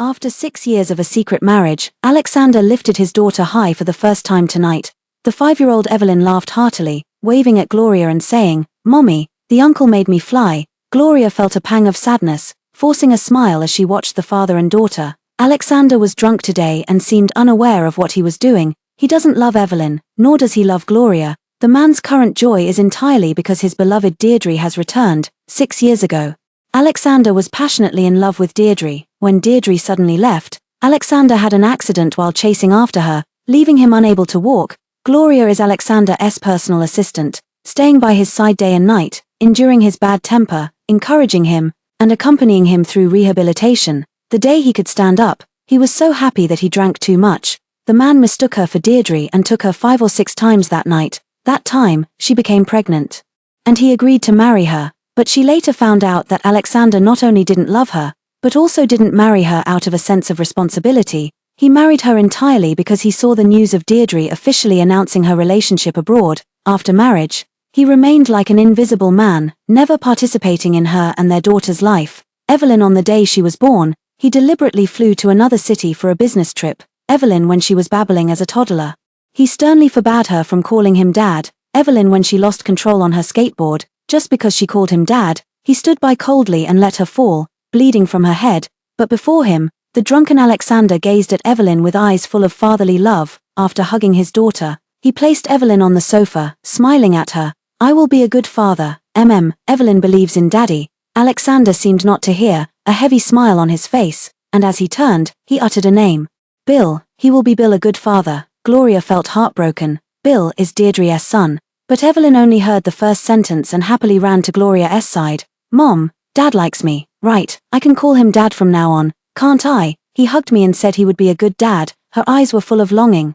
After 6 years of a secret marriage, Alexander lifted his daughter high for the first time tonight. The 5-year-old Evelyn laughed heartily, waving at Gloria and saying, "Mommy, the uncle made me fly." Gloria felt a pang of sadness, forcing a smile as she watched the father and daughter. Alexander was drunk today and seemed unaware of what he was doing. He doesn't love Evelyn, nor does he love Gloria. The man's current joy is entirely because his beloved Deirdre has returned. 6 years ago, Alexander was passionately in love with Deirdre. When Deirdre suddenly left, Alexander had an accident while chasing after her, leaving him unable to walk. Gloria is Alexander's personal assistant, staying by his side day and night, enduring his bad temper, encouraging him, and accompanying him through rehabilitation. The day he could stand up, he was so happy that he drank too much. The man mistook her for Deirdre and took her 5 or 6 times that night. That time, she became pregnant. And he agreed to marry her. But she later found out that Alexander not only didn't love her, but also didn't marry her out of a sense of responsibility. He married her entirely because he saw the news of Deirdre officially announcing her relationship abroad. After marriage, he remained like an invisible man, never participating in her and their daughter's life. Evelyn, on the day she was born, he deliberately flew to another city for a business trip. Evelyn, when she was babbling as a toddler, he sternly forbade her from calling him dad. Evelyn, when she lost control on her skateboard, just because she called him dad, he stood by coldly and let her fall, bleeding from her head. But before him, the drunken Alexander gazed at Evelyn with eyes full of fatherly love. After hugging his daughter, he placed Evelyn on the sofa, smiling at her. "I will be a good father, Evelyn believes in daddy." Alexander seemed not to hear, a heavy smile on his face, and as he turned, he uttered a name. "Bill, he will be Bill, a good father." Gloria felt heartbroken. Bill is Deirdre's son. But Evelyn only heard the first sentence and happily ran to Gloria's side. "Mom, Dad likes me, right? I can call him Dad from now on, can't I?" He hugged me and said he would be a good dad. Her eyes were full of longing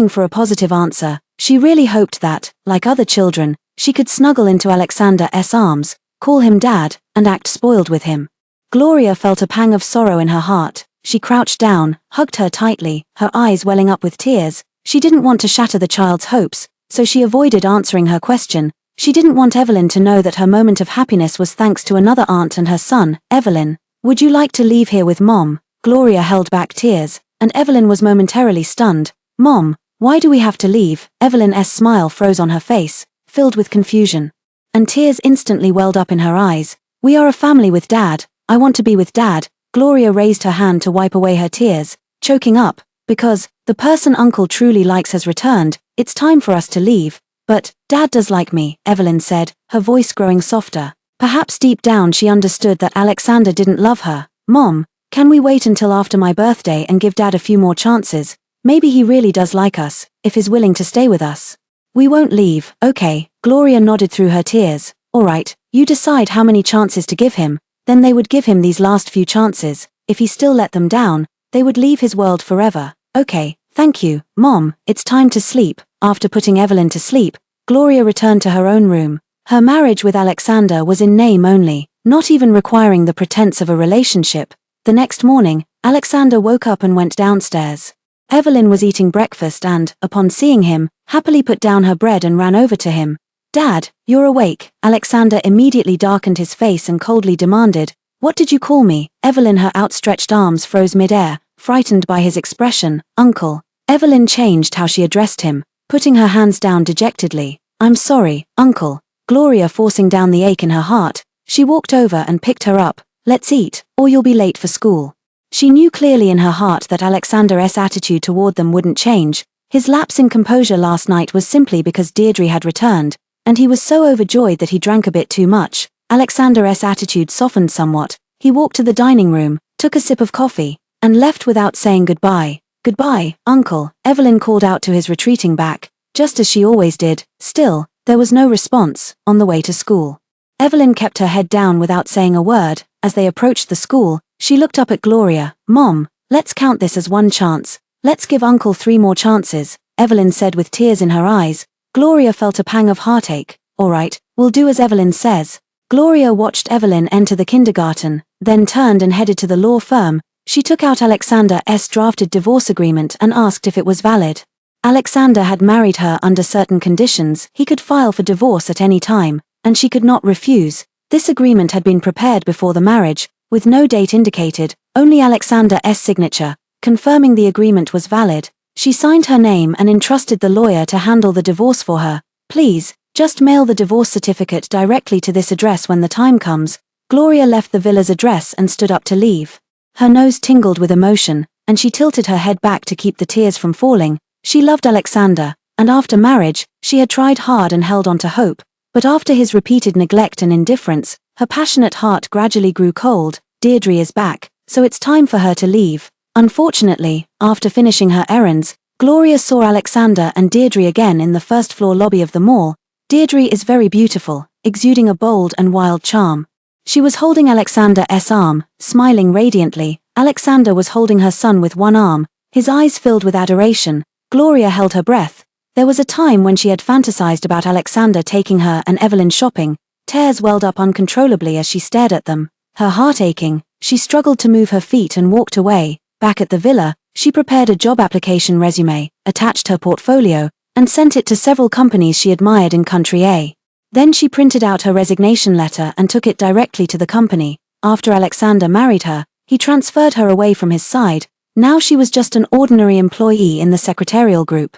for a positive answer. She really hoped that, like other children, she could snuggle into Alexander's arms, call him Dad, and act spoiled with him. Gloria felt a pang of sorrow in her heart. She crouched down, hugged her tightly, her eyes welling up with tears. She didn't want to shatter the child's hopes, so she avoided answering her question. She didn't want Evelyn to know that her moment of happiness was thanks to another aunt and her son. "Evelyn, would you like to leave here with Mom?" Gloria held back tears, and Evelyn was momentarily stunned. "Mom, why do we have to leave?" Evelyn's smile froze on her face, filled with confusion, and tears instantly welled up in her eyes. "We are a family with Dad. I want to be with Dad." Gloria raised her hand to wipe away her tears, choking up, "Because the person Uncle truly likes has returned. It's time for us to leave." "But Dad does like me," Evelyn said, her voice growing softer. Perhaps deep down she understood that Alexander didn't love her. "Mom, can we wait until after my birthday and give Dad a few more chances? Maybe he really does like us, if he's willing to stay with us. We won't leave, okay?" Gloria nodded through her tears. "All right, you decide how many chances to give him." Then they would give him these last few chances. If he still let them down, they would leave his world forever. "Okay, thank you, Mom, it's time to sleep." After putting Evelyn to sleep, Gloria returned to her own room. Her marriage with Alexander was in name only, not even requiring the pretense of a relationship. The next morning, Alexander woke up and went downstairs. Evelyn was eating breakfast and, upon seeing him, happily put down her bread and ran over to him. "Dad, you're awake." Alexander immediately darkened his face and coldly demanded, "What did you call me?" Evelyn, her outstretched arms froze mid-air, frightened by his expression. "Uncle." Evelyn changed how she addressed him, putting her hands down dejectedly. "I'm sorry, Uncle." Gloria forcing down the ache in her heart, she walked over and picked her up. "Let's eat, or you'll be late for school." She knew clearly in her heart that Alexander's attitude toward them wouldn't change. His lapse in composure last night was simply because Deirdre had returned, and he was so overjoyed that he drank a bit too much. Alexander's attitude softened somewhat. He walked to the dining room, took a sip of coffee, and left without saying goodbye. "Goodbye, Uncle," Evelyn called out to his retreating back, just as she always did. Still, there was no response. On the way to school, Evelyn kept her head down without saying a word. As they approached the school, she looked up at Gloria. "Mom, let's count this as one chance. Let's give Uncle 3 more chances," Evelyn said with tears in her eyes. Gloria felt a pang of heartache. "All right, we'll do as Evelyn says." Gloria watched Evelyn enter the kindergarten, then turned and headed to the law firm. She took out Alexander's drafted divorce agreement and asked if it was valid. Alexander had married her under certain conditions. He could file for divorce at any time, and she could not refuse. This agreement had been prepared before the marriage, with no date indicated, only Alexander's signature, confirming the agreement was valid. She signed her name and entrusted the lawyer to handle the divorce for her. Please, just mail the divorce certificate directly to this address when the time comes. Gloria left the villa's address and stood up to leave. Her nose tingled with emotion, and she tilted her head back to keep the tears from falling. She loved Alexander, and after marriage, she had tried hard and held on to hope. But after his repeated neglect and indifference, her passionate heart gradually grew cold. Deirdre is back, so it's time for her to leave. Unfortunately, after finishing her errands, Gloria saw Alexander and Deirdre again in the first-floor lobby of the mall. Deirdre is very beautiful, exuding a bold and wild charm. She was holding Alexander's arm, smiling radiantly. Alexander was holding her son with one arm, his eyes filled with adoration. Gloria held her breath. There was a time when she had fantasized about Alexander taking her and Evelyn shopping. Tears welled up uncontrollably as she stared at them. Her heart aching, she struggled to move her feet and walked away. Back at the villa, she prepared a job application resume, attached her portfolio, and sent it to several companies she admired in Country A. Then she printed out her resignation letter and took it directly to the company. After Alexander married her, he transferred her away from his side. Now she was just an ordinary employee in the secretarial group.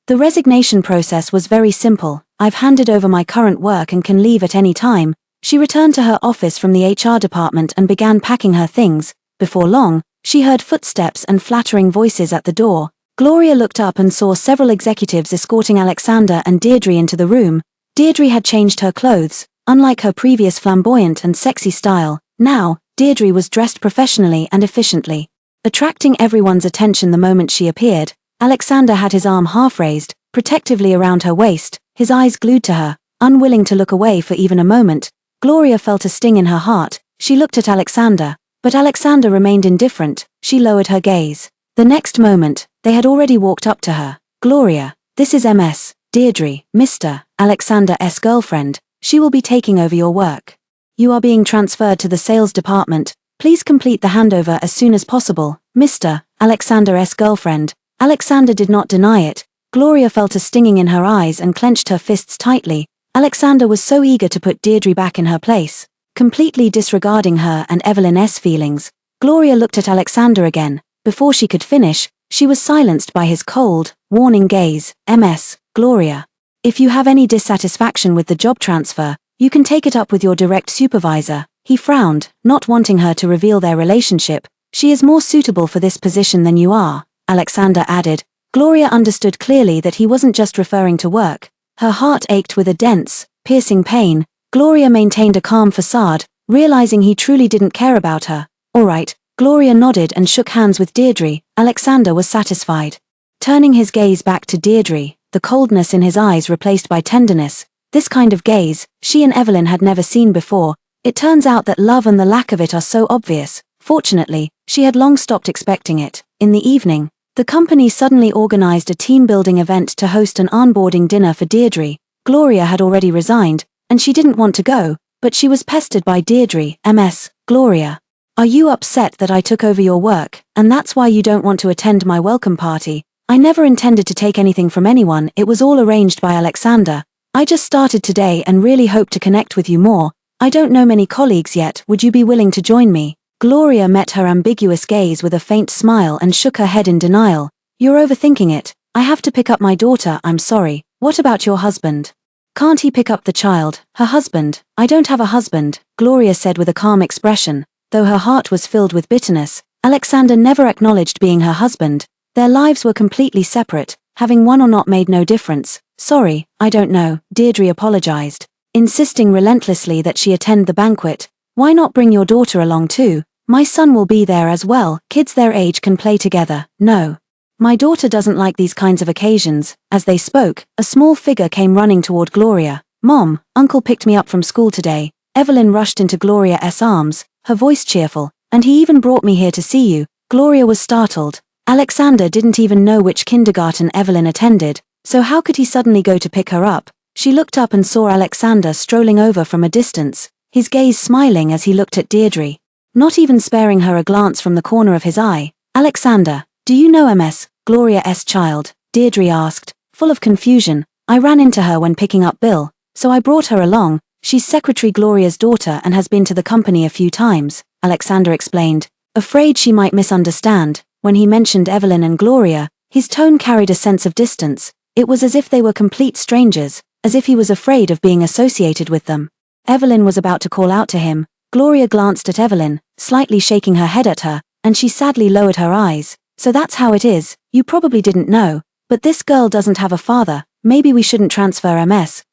The resignation process was very simple. I've handed over my current work and can leave at any time. She returned to her office from the HR department and began packing her things. Before long, she heard footsteps and flattering voices at the door. Gloria looked up and saw several executives escorting Alexander and Deirdre into the room. Deirdre had changed her clothes. Unlike her previous flamboyant and sexy style, now, Deirdre was dressed professionally and efficiently. Attracting everyone's attention the moment she appeared, Alexander had his arm half raised, protectively around her waist, his eyes glued to her, unwilling to look away for even a moment. Gloria felt a sting in her heart. She looked at Alexander, but Alexander remained indifferent. She lowered her gaze. The next moment, they had already walked up to her. Gloria, this is Ms. Deirdre, Mr. Alexander's girlfriend. She will be taking over your work. You are being transferred to the sales department. Please complete the handover as soon as possible. Mr. Alexander's girlfriend. Alexander did not deny it. Gloria felt a stinging in her eyes and clenched her fists tightly. Alexander was so eager to put Deirdre back in her place. Completely disregarding her and Evelyn's feelings, Gloria looked at Alexander again. Before she could finish, she was silenced by his cold, warning gaze. Ms. Gloria, if you have any dissatisfaction with the job transfer, you can take it up with your direct supervisor. He frowned, not wanting her to reveal their relationship. She is more suitable for this position than you are, Alexander added. Gloria understood clearly that he wasn't just referring to work. Her heart ached with a dense, piercing pain. Gloria maintained a calm facade, realizing he truly didn't care about her. All right, Gloria nodded and shook hands with Deirdre. Alexander was satisfied. Turning his gaze back to Deirdre, the coldness in his eyes replaced by tenderness. This kind of gaze, she and Evelyn had never seen before. It turns out that love and the lack of it are so obvious. Fortunately, she had long stopped expecting it. In the evening, the company suddenly organized a team-building event to host an onboarding dinner for Deirdre. Gloria had already resigned, and she didn't want to go, but she was pestered by Deirdre. Ms. Gloria, are you upset that I took over your work, and that's why you don't want to attend my welcome party? I never intended to take anything from anyone. It was all arranged by Alexander. I just started today and really hope to connect with you more. I don't know many colleagues yet. Would you be willing to join me? Gloria met her ambiguous gaze with a faint smile and shook her head in denial. You're overthinking it. I have to pick up my daughter. I'm sorry. What about your husband? Can't he pick up the child? Her husband? I don't have a husband, Gloria said with a calm expression. Though her heart was filled with bitterness, Alexander never acknowledged being her husband. Their lives were completely separate. Having one or not made no difference. Sorry, I don't know, Deirdre apologized, insisting relentlessly that she attend the banquet. Why not bring your daughter along too? My son will be there as well. Kids their age can play together. No. My daughter doesn't like these kinds of occasions. As they spoke, a small figure came running toward Gloria. Mom, Uncle picked me up from school today. Evelyn rushed into Gloria's arms, her voice cheerful, and he even brought me here to see you. Gloria was startled. Alexander didn't even know which kindergarten Evelyn attended, so how could he suddenly go to pick her up? She looked up and saw Alexander strolling over from a distance, his gaze smiling as he looked at Deirdre. Not even sparing her a glance from the corner of his eye. Alexander, do you know Ms. Gloria's child? Deirdre asked, full of confusion. I ran into her when picking up Bill, so I brought her along. She's Secretary Gloria's daughter and has been to the company a few times, Alexander explained. afraid she might misunderstand. When he mentioned Evelyn and Gloria, his tone carried a sense of distance. It was as if they were complete strangers, as if he was afraid of being associated with them. Evelyn was about to call out to him. Gloria glanced at Evelyn, slightly shaking her head at her, and she sadly lowered her eyes. So that's how it is. You probably didn't know, but this girl doesn't have a father. Maybe we shouldn't transfer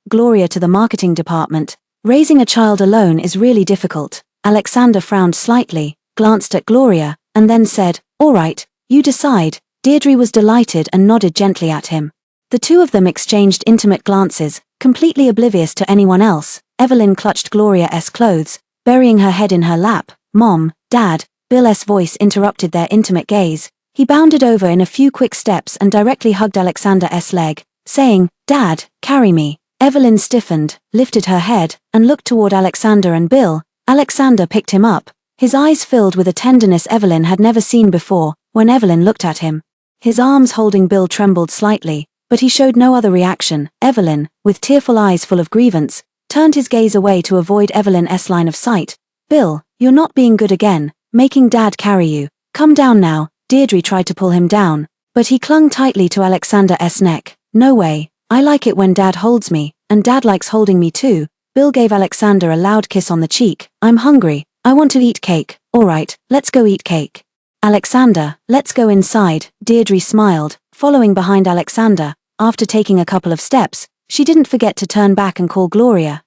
Gloria to the marketing department. Raising a child alone is really difficult. Alexander frowned slightly, glanced at Gloria, and then said, "All right, you decide." Deirdre was delighted and nodded gently at him. The two of them exchanged intimate glances, completely oblivious to anyone else. Evelyn clutched Gloria's clothes, burying her head in her lap. "Mom, Dad," Bill's voice interrupted their intimate gaze. He bounded over in a few quick steps and directly hugged Alexander's leg, saying, "Dad, carry me." Evelyn stiffened, lifted her head, and looked toward Alexander and Bill. Alexander picked him up, his eyes filled with a tenderness Evelyn had never seen before. When Evelyn looked at him, his arms holding Bill trembled slightly, but he showed no other reaction. Evelyn, with tearful eyes full of grievance, turned his gaze away to avoid Evelyn's line of sight. "Bill, you're not being good again, making Dad carry you. Come down now." Deirdre tried to pull him down, but he clung tightly to Alexander's neck. "No way, I like it when Dad holds me, and Dad likes holding me too." Bill gave Alexander a loud kiss on the cheek. "I'm hungry, I want to eat cake." "All right, let's go eat cake." "Alexander, let's go inside." Deirdre smiled, following behind Alexander. After taking a couple of steps, she didn't forget to turn back and call Gloria.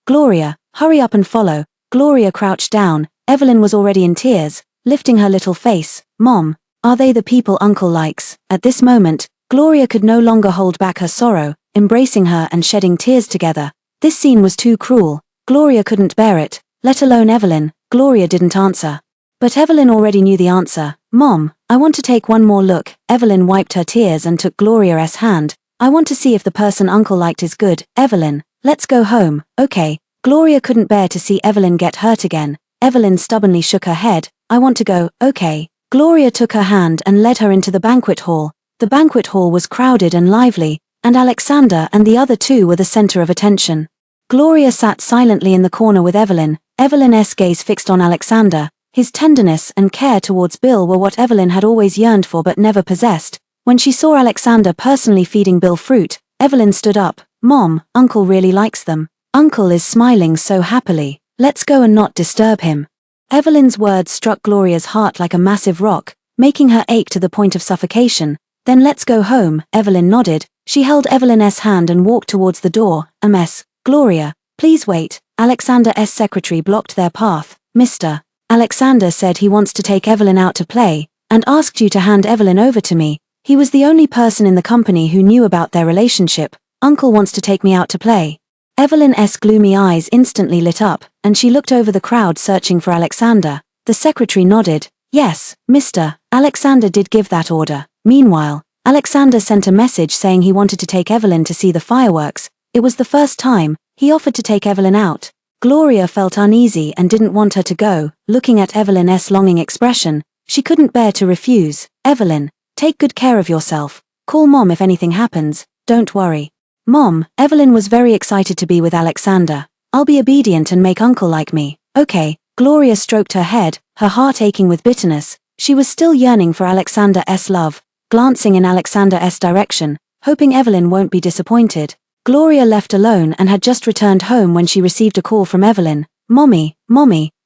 Gloria, hurry up and follow." Gloria crouched down. Evelyn was already in tears, lifting her little face. "Mom, are they the people Uncle likes?" At this moment, Gloria could no longer hold back her sorrow, embracing her and shedding tears together. This scene was too cruel. Gloria couldn't bear it, let alone Evelyn. Gloria didn't answer. But Evelyn already knew the answer. "Mom, I want to take one more look." Evelyn wiped her tears and took Gloria's hand. "I want to see if the person Uncle liked is good." "Evelyn, let's go home." "Okay." Gloria couldn't bear to see Evelyn get hurt again. Evelyn stubbornly shook her head. "I want to go." "Okay." Gloria took her hand and led her into the banquet hall. The banquet hall was crowded and lively, and Alexander and the other two were the center of attention. Gloria sat silently in the corner with Evelyn. Evelyn's gaze fixed on Alexander. His tenderness and care towards Bill were what Evelyn had always yearned for but never possessed. When she saw Alexander personally feeding Bill fruit, Evelyn stood up. "Mom, Uncle really likes them. Uncle is smiling so happily. Let's go and not disturb him." Evelyn's words struck Gloria's heart like a massive rock, making her ache to the point of suffocation. "Then let's go home." Evelyn nodded. She held Evelyn's hand and walked towards the door. Gloria, please wait." Alexander's secretary blocked their path. "Mr. Alexander said he wants to take Evelyn out to play, and asked you to hand Evelyn over to me. He was the only person in the company who knew about their relationship. Uncle wants to take me out to play." Evelyn's gloomy eyes instantly lit up, and she looked over the crowd searching for Alexander. The secretary nodded. "Yes, Mr. Alexander did give that order." Meanwhile, Alexander sent a message saying he wanted to take Evelyn to see the fireworks. It was the first time. He offered to take Evelyn out. Gloria felt uneasy and didn't want her to go. Looking at Evelyn's longing expression, she couldn't bear to refuse. "Evelyn, take good care of yourself. Call Mom if anything happens. Don't worry." "Mom." Evelyn was very excited to be with Alexander. "I'll be obedient and make Uncle like me." "Okay." Gloria stroked her head, her heart aching with bitterness. She was still yearning for Alexander's love, glancing in Alexander's direction, hoping Evelyn won't be disappointed. Gloria left alone and had just returned home when she received a call from Evelyn. Mommy,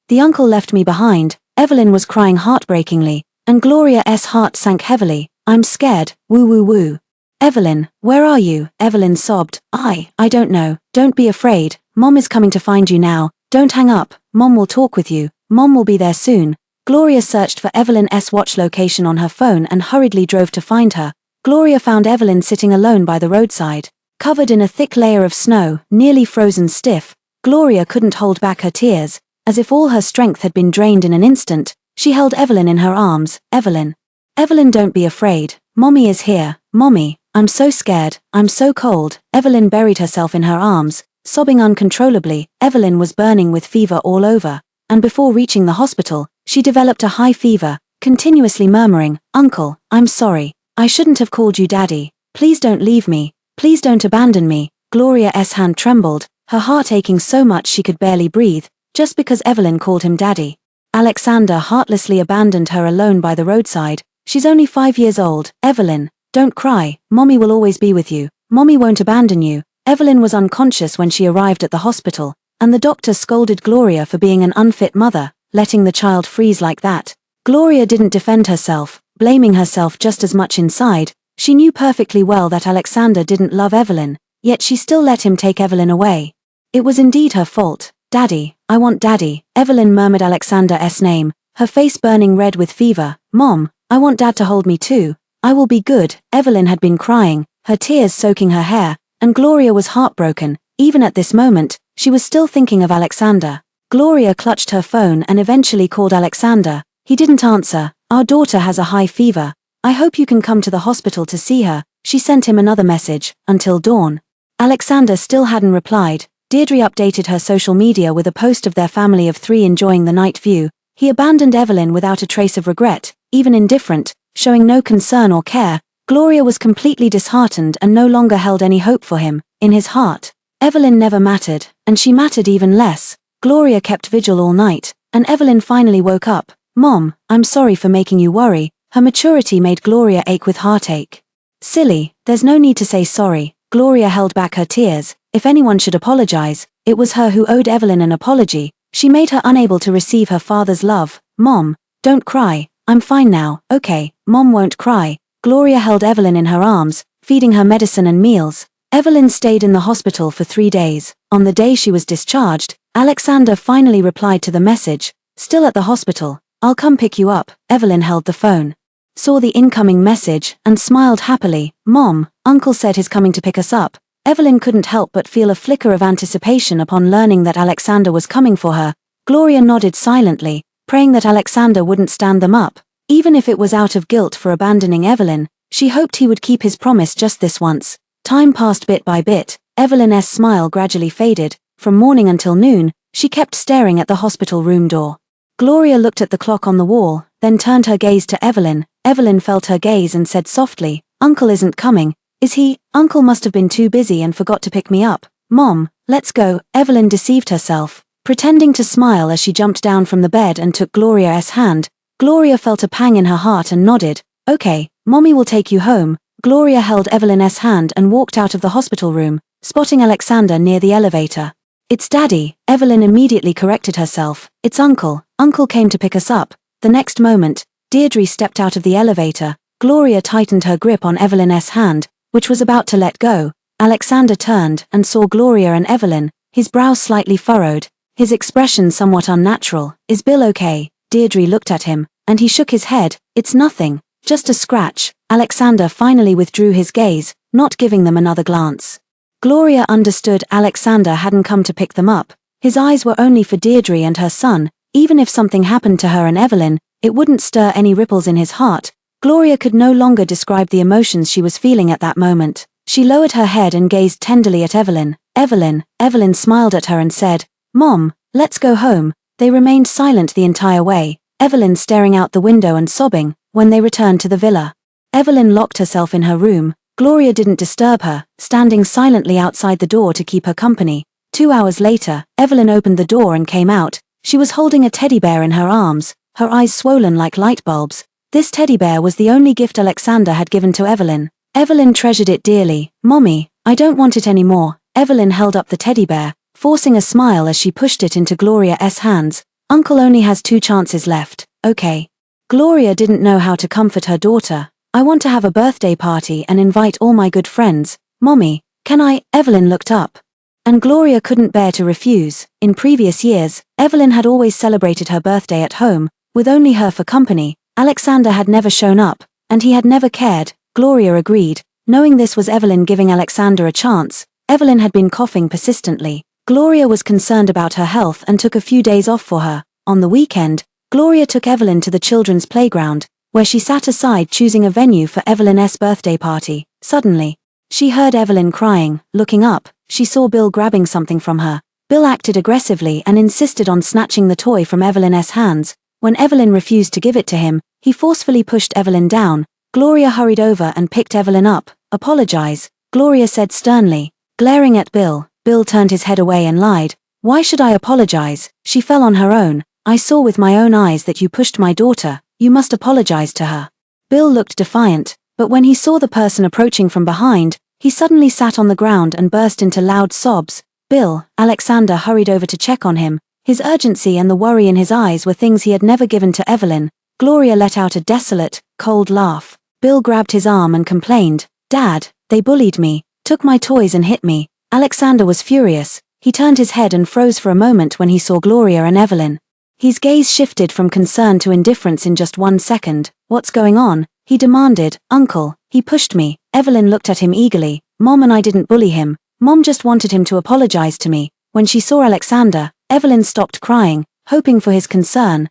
the uncle left me behind." Evelyn was crying heartbreakingly, and Gloria's heart sank heavily. "I'm scared, woo woo woo." "Evelyn, where are you?" Evelyn sobbed. I don't know." "Don't be afraid, Mom is coming to find you now. Don't hang up, Mom will talk with you. Mom will be there soon." Gloria searched for Evelyn's watch location on her phone and hurriedly drove to find her. Gloria found Evelyn sitting alone by the roadside. Covered in a thick layer of snow, nearly frozen stiff, Gloria couldn't hold back her tears. As if all her strength had been drained in an instant, she held Evelyn in her arms. Evelyn, don't be afraid. Mommy is here. Mommy, I'm so scared. I'm so cold." Evelyn buried herself in her arms, sobbing uncontrollably. Evelyn was burning with fever all over, and before reaching the hospital, she developed a high fever, continuously murmuring, "Uncle, I'm sorry. I shouldn't have called you Daddy. Please don't leave me. Please don't abandon me." Gloria's hand trembled, her heart aching so much she could barely breathe, just because Evelyn called him Daddy. Alexander heartlessly abandoned her alone by the roadside. She's only 5 years old. Evelyn, don't cry, Mommy will always be with you. Mommy won't abandon you. Evelyn was unconscious when she arrived at the hospital, and the doctor scolded Gloria for being an unfit mother, letting the child freeze like that. Gloria didn't defend herself, blaming herself just as much inside. She knew perfectly well that Alexander didn't love Evelyn, yet she still let him take Evelyn away. It was indeed her fault. Daddy, I want Daddy, Evelyn murmured Alexander's name, her face burning red with fever. Mom, I want Dad to hold me too. I will be good. Evelyn had been crying, her tears soaking her hair, and Gloria was heartbroken. Even at this moment, she was still thinking of Alexander. Gloria clutched her phone and eventually called Alexander. He didn't answer. Our daughter has a high fever. I hope you can come to the hospital to see her. She sent him another message, until dawn. Alexander still hadn't replied. Deirdre updated her social media with a post of their family of 3 enjoying the night view. He abandoned Evelyn without a trace of regret, even indifferent, showing no concern or care. Gloria was completely disheartened and no longer held any hope for him. In his heart, Evelyn never mattered, and she mattered even less. Gloria kept vigil all night, and Evelyn finally woke up. Mom, I'm sorry for making you worry. Her maturity made Gloria ache with heartache. Silly, there's no need to say sorry. Gloria held back her tears. If anyone should apologize, it was her who owed Evelyn an apology. She made her unable to receive her father's love. Mom, don't cry. I'm fine now. Okay, Mom won't cry. Gloria held Evelyn in her arms, feeding her medicine and meals. Evelyn stayed in the hospital for 3 days. On the day she was discharged, Alexander finally replied to the message. Still at the hospital. I'll come pick you up. Evelyn held the phone, saw the incoming message, and smiled happily. Mom, Uncle said he's coming to pick us up. Evelyn couldn't help but feel a flicker of anticipation upon learning that Alexander was coming for her. Gloria nodded silently, praying that Alexander wouldn't stand them up. Even if it was out of guilt for abandoning Evelyn, she hoped he would keep his promise just this once. Time passed bit by bit. Evelyn's smile gradually faded. From morning until noon, she kept staring at the hospital room door. Gloria looked at the clock on the wall, then turned her gaze to Evelyn. Evelyn felt her gaze and said softly, Uncle isn't coming, is he? Uncle must have been too busy and forgot to pick me up. Mom, let's go. Evelyn deceived herself, pretending to smile as she jumped down from the bed and took Gloria's hand. Gloria felt a pang in her heart and nodded. Okay, Mommy will take you home. Gloria held Evelyn's hand and walked out of the hospital room, spotting Alexander near the elevator. It's Daddy. Evelyn immediately corrected herself. It's Uncle. Uncle came to pick us up. The next moment, Deirdre stepped out of the elevator. Gloria tightened her grip on Evelyn's hand, which was about to let go. Alexander turned and saw Gloria and Evelyn, his brow slightly furrowed, his expression somewhat unnatural. Is Bill okay? Deirdre looked at him, and he shook his head. It's nothing, just a scratch. Alexander finally withdrew his gaze, not giving them another glance. Gloria understood Alexander hadn't come to pick them up. His eyes were only for Deirdre and her son. Even if something happened to her and Evelyn, it wouldn't stir any ripples in his heart. Gloria could no longer describe the emotions she was feeling at that moment. She lowered her head and gazed tenderly at Evelyn. Evelyn smiled at her and said, Mom, let's go home. They remained silent the entire way, Evelyn staring out the window and sobbing. When they returned to the villa, Evelyn locked herself in her room. Gloria didn't disturb her, standing silently outside the door to keep her company. 2 hours later, Evelyn opened the door and came out. She was holding a teddy bear in her arms, her eyes swollen like light bulbs. This teddy bear was the only gift Alexander had given to Evelyn. Evelyn treasured it dearly. Mommy, I don't want it anymore. Evelyn held up the teddy bear, forcing a smile as she pushed it into Gloria's hands. Uncle only has 2 chances left. Okay. Gloria didn't know how to comfort her daughter. I want to have a birthday party and invite all my good friends. Mommy, can I? Evelyn looked up. And Gloria couldn't bear to refuse. In previous years, Evelyn had always celebrated her birthday at home, with only her for company. Alexander had never shown up, and he had never cared. Gloria agreed, knowing this was Evelyn giving Alexander a chance. Evelyn had been coughing persistently. Gloria was concerned about her health and took a few days off for her. On the weekend, Gloria took Evelyn to the children's playground, where she sat aside choosing a venue for Evelyn's birthday party. Suddenly, she heard Evelyn crying. Looking up, she saw Bill grabbing something from her. Bill acted aggressively and insisted on snatching the toy from Evelyn's hands. When Evelyn refused to give it to him, he forcefully pushed Evelyn down. Gloria hurried over and picked Evelyn up. Apologize, Gloria said sternly. Glaring at Bill, Bill turned his head away and lied. Why should I apologize? She fell on her own. I saw with my own eyes that you pushed my daughter, you must apologize to her. Bill looked defiant, but when he saw the person approaching from behind, he suddenly sat on the ground and burst into loud sobs. Bill, Alexander hurried over to check on him. His urgency and the worry in his eyes were things he had never given to Evelyn. Gloria let out a desolate, cold laugh. Bill grabbed his arm and complained, "Dad, they bullied me, took my toys and hit me." Alexander was furious. He turned his head and froze for a moment when he saw Gloria and Evelyn. His gaze shifted from concern to indifference in just 1 second. "What's going on?" he demanded. "Uncle, he pushed me." Evelyn looked at him eagerly. "Mom and I didn't bully him. Mom just wanted him to apologize to me." When she saw Alexander, Evelyn stopped crying, hoping for his concern.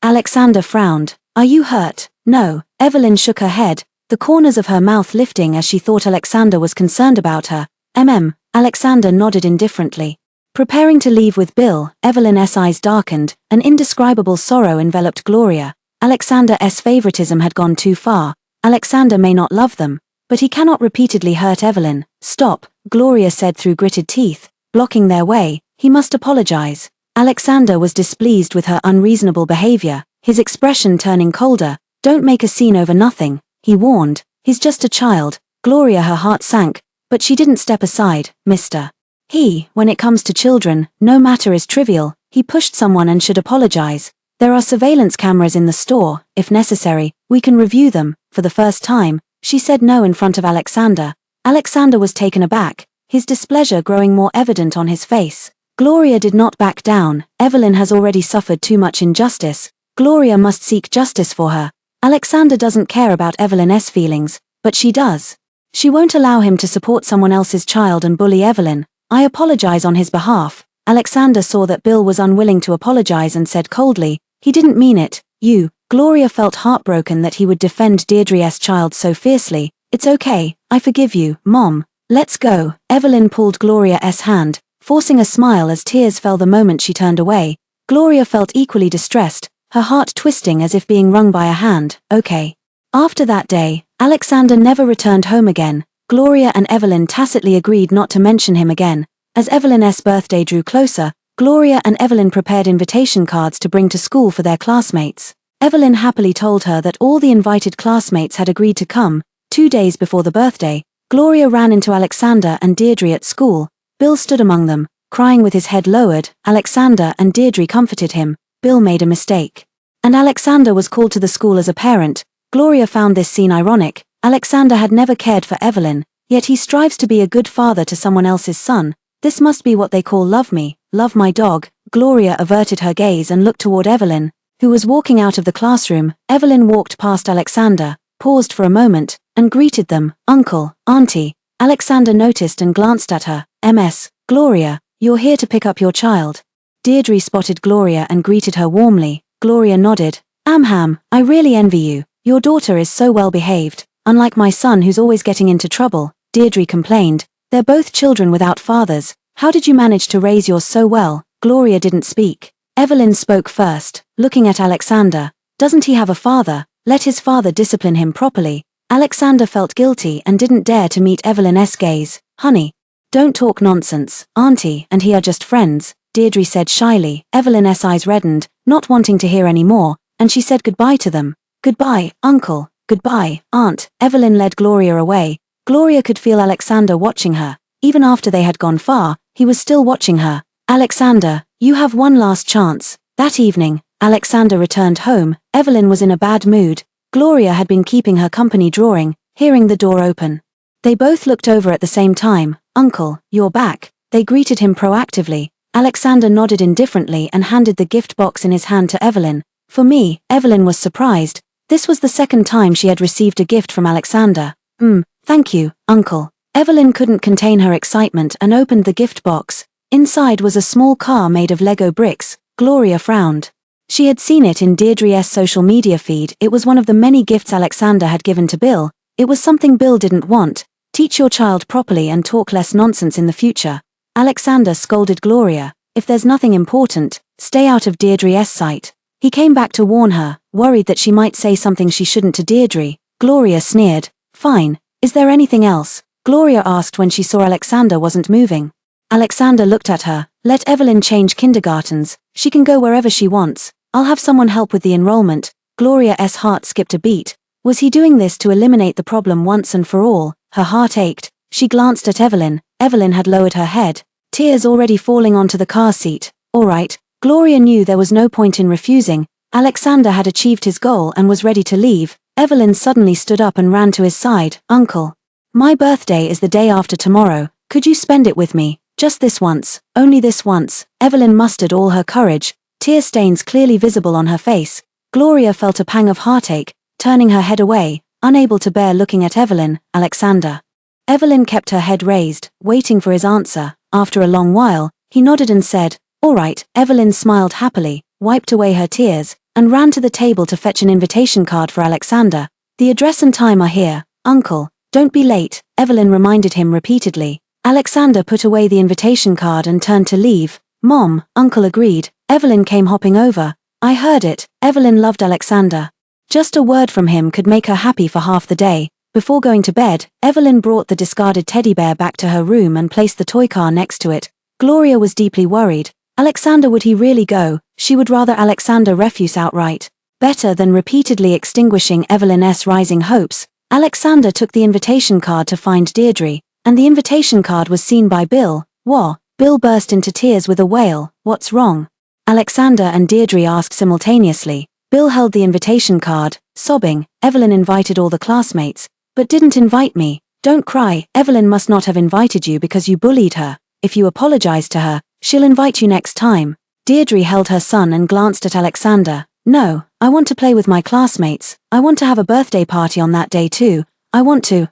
Alexander frowned. "Are you hurt?" "No." Evelyn shook her head, the corners of her mouth lifting as she thought Alexander was concerned about her. Alexander nodded indifferently. Preparing to leave with Bill, Evelyn's eyes darkened, an indescribable sorrow enveloped Gloria. Alexander's favoritism had gone too far. Alexander may not love them, but he cannot repeatedly hurt Evelyn. "Stop," Gloria said through gritted teeth, blocking their way. "He must apologize." Alexander was displeased with her unreasonable behavior, his expression turning colder. "Don't make a scene over nothing," he warned. "He's just a child." Gloria, her heart sank, but she didn't step aside. "Mr. When it comes to children, no matter is trivial. He pushed someone and should apologize. There are surveillance cameras in the store. If necessary, we can review them." For the first time, she said no in front of Alexander. Alexander was taken aback, his displeasure growing more evident on his face. Gloria did not back down. Evelyn has already suffered too much injustice. Gloria must seek justice for her. Alexander doesn't care about Evelyn's feelings, but she does. She won't allow him to support someone else's child and bully Evelyn. "I apologize on his behalf." Alexander saw that Bill was unwilling to apologize and said coldly, "He didn't mean it." Gloria felt heartbroken that he would defend Deirdre's child so fiercely. "It's okay, I forgive you, Mom. Let's go." Evelyn pulled Gloria's hand, forcing a smile as tears fell the moment she turned away. Gloria felt equally distressed, her heart twisting as if being wrung by a hand. "Okay." After that day, Alexander never returned home again. Gloria and Evelyn tacitly agreed not to mention him again. As Evelyn's birthday drew closer, Gloria and Evelyn prepared invitation cards to bring to school for their classmates. Evelyn happily told her that all the invited classmates had agreed to come. 2 days before the birthday, Gloria ran into Alexander and Deirdre at school. Bill stood among them, crying with his head lowered. Alexander and Deirdre comforted him. Bill made a mistake. And Alexander was called to the school as a parent. Gloria found this scene ironic. Alexander had never cared for Evelyn, yet he strives to be a good father to someone else's son. This must be what they call love me, love my dog. Gloria averted her gaze and looked toward Evelyn, who was walking out of the classroom. Evelyn walked past Alexander, paused for a moment, and greeted them. "Uncle, Auntie." Alexander noticed and glanced at her. Gloria, you're here to pick up your child." Deirdre spotted Gloria and greeted her warmly. Gloria nodded. I really envy you. Your daughter is so well behaved. Unlike my son who's always getting into trouble," Deirdre complained. "They're both children without fathers. How did you manage to raise yours so well?" Gloria didn't speak. Evelyn spoke first, looking at Alexander. "Doesn't he have a father? Let his father discipline him properly." Alexander felt guilty and didn't dare to meet Evelyn's gaze. "Honey, don't talk nonsense. Auntie and he are just friends," Deirdre said shyly. Evelyn's eyes reddened, not wanting to hear any more, and she said goodbye to them. "Goodbye, Uncle. Goodbye, Aunt." Evelyn led Gloria away. Gloria could feel Alexander watching her. Even after they had gone far, he was still watching her. "Alexander, you have one last chance." That evening, Alexander returned home. Evelyn was in a bad mood. Gloria had been keeping her company drawing, hearing the door open. They both looked over at the same time. "Uncle, you're back." They greeted him proactively. Alexander nodded indifferently and handed the gift box in his hand to Evelyn. For me, Evelyn was surprised. This was the second time she had received a gift from Alexander. Thank you, Uncle." Evelyn couldn't contain her excitement and opened the gift box. Inside was a small car made of Lego bricks. Gloria frowned. She had seen it in Deirdre's social media feed. It was one of the many gifts Alexander had given to Bill. It was something Bill didn't want. "Teach your child properly and talk less nonsense in the future." Alexander scolded Gloria. "If there's nothing important, stay out of Deirdre's sight." He came back to warn her, worried that she might say something she shouldn't to Deirdre. Gloria sneered. "Fine. Is there anything else?" Gloria asked when she saw Alexander wasn't moving. Alexander looked at her. Let Evelyn change kindergartens. She can go wherever she wants. I'll have someone help with the enrollment. Gloria's heart skipped a beat. Was he doing this to eliminate the problem once and for all? Her heart ached. She glanced at Evelyn. Evelyn had lowered her head, tears already falling onto the car seat. All right. Gloria knew there was no point in refusing. Alexander had achieved his goal and was ready to leave. Evelyn suddenly stood up and ran to his side. Uncle. My birthday is the day after tomorrow. Could you spend it with me? Just this once. Only this once. Evelyn mustered all her courage, tear stains clearly visible on her face. Gloria felt a pang of heartache, turning her head away, unable to bear looking at Evelyn. Alexander. Evelyn kept her head raised, waiting for his answer. After a long while, he nodded and said, all right. Evelyn smiled happily, wiped away her tears, and ran to the table to fetch an invitation card for Alexander. The address and time are here, Uncle. Don't be late, Evelyn reminded him repeatedly. Alexander put away the invitation card and turned to leave. Mom, Uncle agreed. Evelyn came hopping over. I heard it. Evelyn loved Alexander. Just a word from him could make her happy for half the day. Before going to bed, Evelyn brought the discarded teddy bear back to her room and placed the toy car next to it. Gloria was deeply worried. Alexander, would he really go? She would rather Alexander refuse outright. Better than repeatedly extinguishing Evelyn's rising hopes, Alexander took the invitation card to find Deirdre, and the invitation card was seen by Bill. Whoa! Bill burst into tears with a wail. What's wrong? Alexander and Deirdre asked simultaneously. Bill held the invitation card, sobbing. Evelyn invited all the classmates, but didn't invite me. Don't cry. Evelyn must not have invited you because you bullied her. If you apologize to her, she'll invite you next time. Deirdre held her son and glanced at Alexander. No, I want to play with my classmates. I want to have a birthday party on that day too. I want to.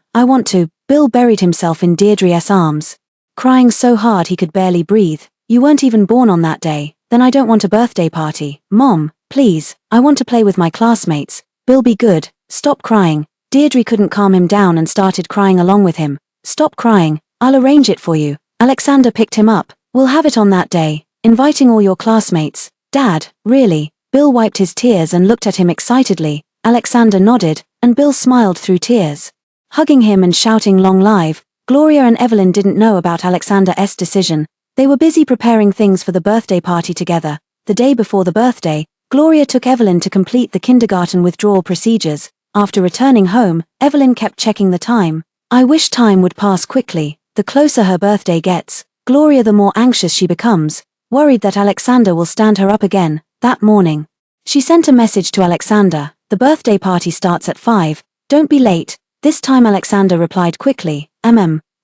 Bill buried himself in Deirdre's arms, crying so hard he could barely breathe. You weren't even born on that day. Then I don't want a birthday party. Mom, please, I want to play with my classmates. Bill, be good. Stop crying. Deirdre couldn't calm him down and started crying along with him. Stop crying. I'll arrange it for you. Alexander picked him up. We'll have it on that day. Inviting all your classmates. Dad, really? Bill wiped his tears and looked at him excitedly. Alexander nodded, and Bill smiled through tears, hugging him and shouting long live. Gloria and Evelyn didn't know about Alexander's decision. They were busy preparing things for the birthday party together. The day before the birthday, Gloria took Evelyn to complete the kindergarten withdrawal procedures. After returning home, Evelyn kept checking the time. I wish time would pass quickly. The closer her birthday gets, Gloria, the more anxious she becomes, worried that Alexander will stand her up again. That morning, she sent a message to Alexander. The birthday party starts at 5. Don't be late. This time Alexander replied quickly.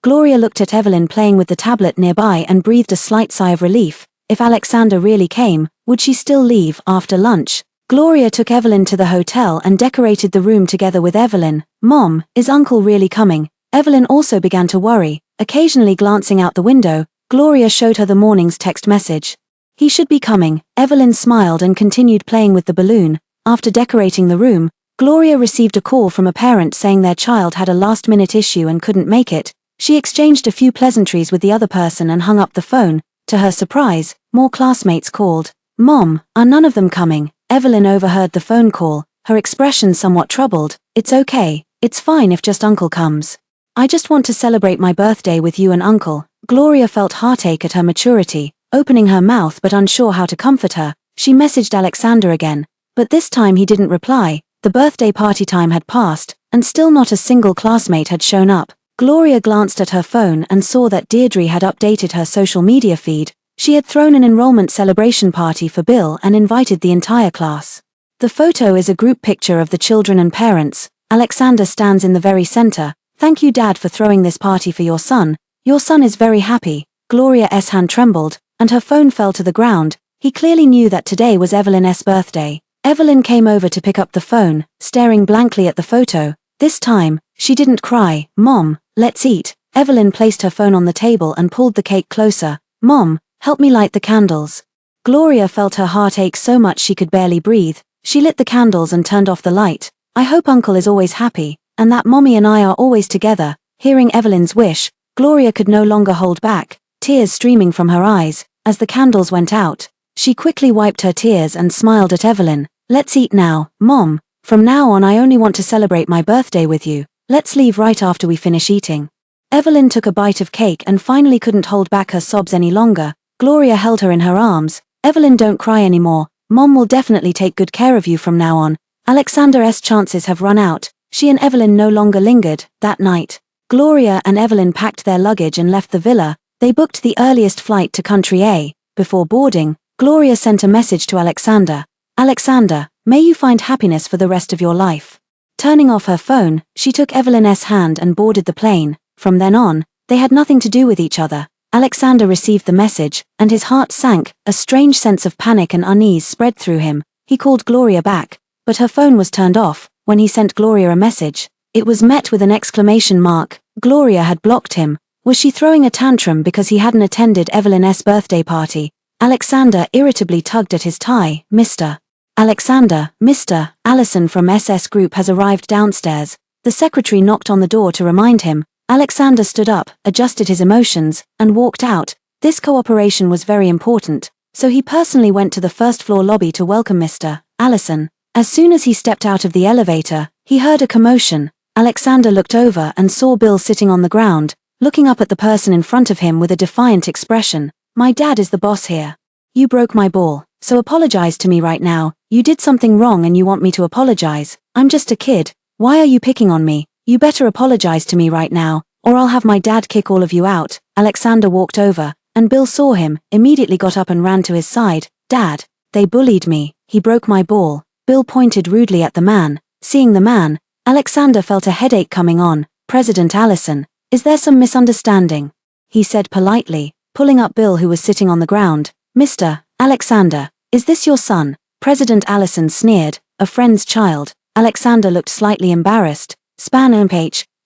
Gloria looked at Evelyn playing with the tablet nearby and breathed a slight sigh of relief. If Alexander really came, would she still leave after lunch? Gloria took Evelyn to the hotel and decorated the room together with Evelyn. Mom, is Uncle really coming? Evelyn also began to worry. Occasionally glancing out the window, Gloria showed her the morning's text message. He should be coming. Evelyn smiled and continued playing with the balloon. After decorating the room, Gloria received a call from a parent saying their child had a last-minute issue and couldn't make it. She exchanged a few pleasantries with the other person and hung up the phone. To her surprise, more classmates called. Mom, are none of them coming? Evelyn overheard the phone call, her expression somewhat troubled. It's okay. It's fine if just Uncle comes. I just want to celebrate my birthday with you and Uncle. Gloria felt heartache at her maturity. Opening her mouth but unsure how to comfort her, she messaged Alexander again. But this time he didn't reply. The birthday party time had passed, and still not a single classmate had shown up. Gloria glanced at her phone and saw that Deirdre had updated her social media feed. She had thrown an enrollment celebration party for Bill and invited the entire class. The photo is a group picture of the children and parents. Alexander stands in the very center. Thank you, Dad, for throwing this party for your son. Your son is very happy. Gloria's hand trembled, and her phone fell to the ground. He clearly knew that today was Evelyn's birthday. Evelyn came over to pick up the phone, staring blankly at the photo. This time, she didn't cry. Mom, let's eat. Evelyn placed her phone on the table and pulled the cake closer. Mom, help me light the candles. Gloria felt her heart ache so much she could barely breathe. She lit the candles and turned off the light. I hope Uncle is always happy, and that Mommy and I are always together. Hearing Evelyn's wish, Gloria could no longer hold back, tears streaming from her eyes. As the candles went out, she quickly wiped her tears and smiled at Evelyn. Let's eat now, Mom. From now on I only want to celebrate my birthday with you. Let's leave right after we finish eating. Evelyn took a bite of cake and finally couldn't hold back her sobs any longer. Gloria held her in her arms. Evelyn, don't cry anymore. Mom will definitely take good care of you from now on. Alexander's chances have run out. She and Evelyn no longer lingered. That night, Gloria and Evelyn packed their luggage and left the villa. They booked the earliest flight to Country A. Before boarding, Gloria sent a message to Alexander. Alexander, may you find happiness for the rest of your life. Turning off her phone, she took Evelyn's hand and boarded the plane. From then on, they had nothing to do with each other. Alexander received the message, and his heart sank. A strange sense of panic and unease spread through him. He called Gloria back, but her phone was turned off. When he sent Gloria a message, it was met with an exclamation mark. Gloria had blocked him. Was she throwing a tantrum because he hadn't attended Evelyn's birthday party? Alexander irritably tugged at his tie. Mr. Alexander, Mr. Allison from SS Group has arrived downstairs. The secretary knocked on the door to remind him. Alexander stood up, adjusted his emotions, and walked out. This cooperation was very important, so he personally went to the first-floor lobby to welcome Mr. Allison. As soon as he stepped out of the elevator, he heard a commotion. Alexander looked over and saw Bill sitting on the ground, looking up at the person in front of him with a defiant expression. My dad is the boss here. You broke my ball, so apologize to me right now. You did something wrong and you want me to apologize. I'm just a kid. Why are you picking on me? You better apologize to me right now, or I'll have my dad kick all of you out. Alexander walked over, and Bill saw him, immediately got up and ran to his side. Dad, they bullied me. He broke my ball. Bill pointed rudely at the man. Seeing the man, Alexander felt a headache coming on. President Allison, is there some misunderstanding? He said politely, pulling up Bill who was sitting on the ground. Mr. Alexander, is this your son? President Allison sneered. A friend's child. Alexander looked slightly embarrassed.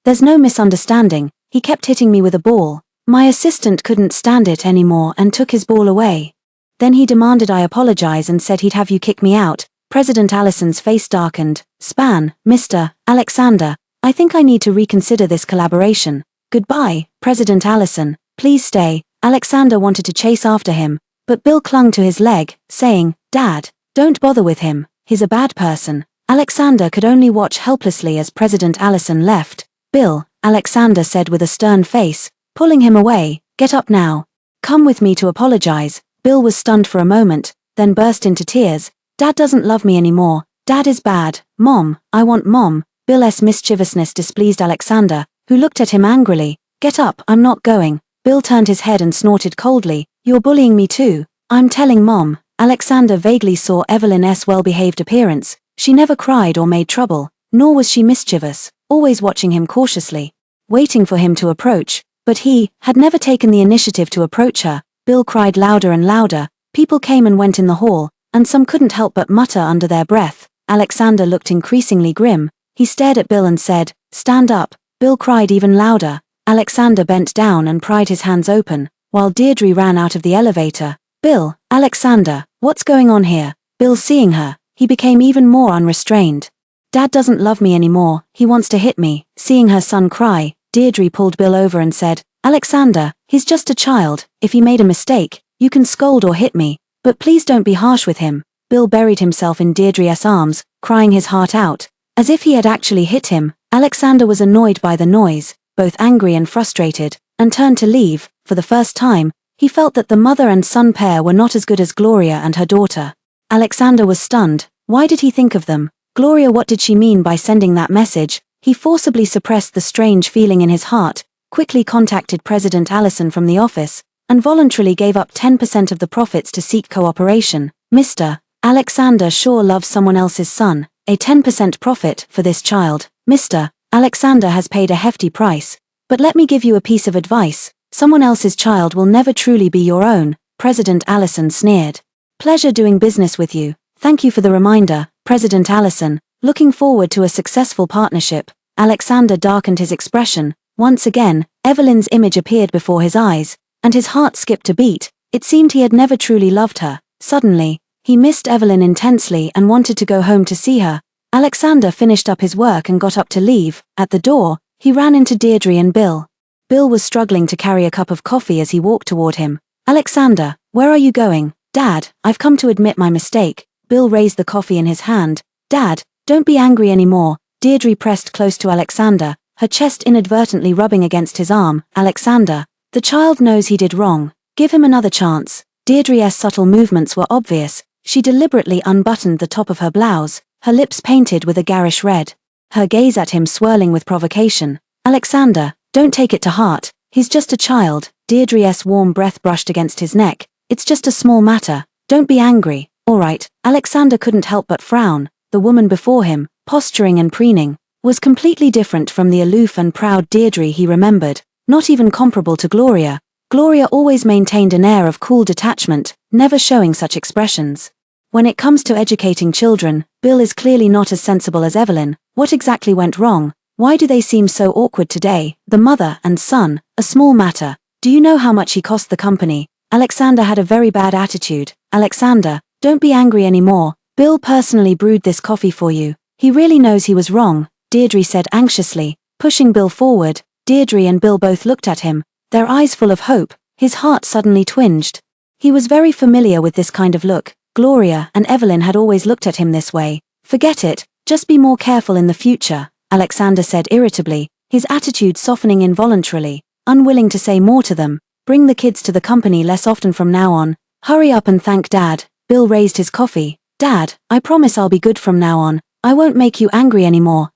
There's no misunderstanding. He kept hitting me with a ball. My assistant couldn't stand it anymore and took his ball away. Then he demanded I apologize and said he'd have you kick me out. President Allison's face darkened. Mr. Alexander, I think I need to reconsider this collaboration. Goodbye, President Allison. Please stay. Alexander wanted to chase after him, but Bill clung to his leg, saying, Dad, don't bother with him. He's a bad person. Alexander could only watch helplessly as President Allison left. Bill, Alexander said with a stern face, pulling him away, get up now. Come with me to apologize. Bill was stunned for a moment, then burst into tears. Dad doesn't love me anymore. Dad is bad. Mom, I want Mom. Bill's mischievousness displeased Alexander, who looked at him angrily. Get up, I'm not going. Bill turned his head and snorted coldly. You're bullying me too. I'm telling Mom. Alexander vaguely saw Evelyn's well-behaved appearance. She never cried or made trouble, nor was she mischievous, always watching him cautiously, waiting for him to approach, but he had never taken the initiative to approach her. Bill cried louder and louder. People came and went in the hall, and some couldn't help but mutter under their breath. Alexander looked increasingly grim. He stared at Bill and said, Stand up. Bill cried even louder. Alexander bent down and pried his hands open, while Deirdre ran out of the elevator. Bill, Alexander, what's going on here? Bill, seeing her, he became even more unrestrained. Dad doesn't love me anymore, he wants to hit me. Seeing her son cry, Deirdre pulled Bill over and said, Alexander, he's just a child. If he made a mistake, you can scold or hit me, but please don't be harsh with him. Bill buried himself in Deirdre's arms, crying his heart out. As if he had actually hit him, Alexander was annoyed by the noise, both angry and frustrated, and turned to leave. For the first time, he felt that the mother and son pair were not as good as Gloria and her daughter. Alexander was stunned. Why did he think of them? Gloria, what did she mean by sending that message? He forcibly suppressed the strange feeling in his heart, quickly contacted President Allison from the office, and voluntarily gave up 10% of the profits to seek cooperation. Mr. Alexander sure loves someone else's son. A 10% profit for this child. Mr. Alexander has paid a hefty price. But let me give you a piece of advice. Someone else's child will never truly be your own. President Allison sneered. Pleasure doing business with you. Thank you for the reminder, President Allison. Looking forward to a successful partnership. Alexander darkened his expression. Once again, Evelyn's image appeared before his eyes, and his heart skipped a beat. It seemed he had never truly loved her. Suddenly, he missed Evelyn intensely and wanted to go home to see her. Alexander finished up his work and got up to leave. At the door, he ran into Deirdre and Bill. Bill was struggling to carry a cup of coffee as he walked toward him. Alexander, where are you going? Dad, I've come to admit my mistake. Bill raised the coffee in his hand. Dad, don't be angry anymore. Deirdre pressed close to Alexander, her chest inadvertently rubbing against his arm. Alexander, the child knows he did wrong. Give him another chance. Deirdre's subtle movements were obvious. She deliberately unbuttoned the top of her blouse, her lips painted with a garish red. Her gaze at him swirling with provocation. Alexander, don't take it to heart. He's just a child. Deirdre's warm breath brushed against his neck. It's just a small matter. Don't be angry. All right. Alexander couldn't help but frown. The woman before him, posturing and preening, was completely different from the aloof and proud Deirdre he remembered, not even comparable to Gloria. Gloria always maintained an air of cool detachment, never showing such expressions. When it comes to educating children, Bill is clearly not as sensible as Evelyn. What exactly went wrong? Why do they seem so awkward today? The mother and son, a small matter. Do you know how much he cost the company? Alexander had a very bad attitude. Alexander, don't be angry anymore. Bill personally brewed this coffee for you. He really knows he was wrong, Deirdre said anxiously, pushing Bill forward. Deirdre and Bill both looked at him, their eyes full of hope. His heart suddenly twinged. He was very familiar with this kind of look. Gloria and Evelyn had always looked at him this way. Forget it, just be more careful in the future, Alexander said irritably, his attitude softening involuntarily, unwilling to say more to them. Bring the kids to the company less often from now on. Hurry up and thank Dad. Bill raised his coffee. Dad, I promise I'll be good from now on. I won't make you angry anymore.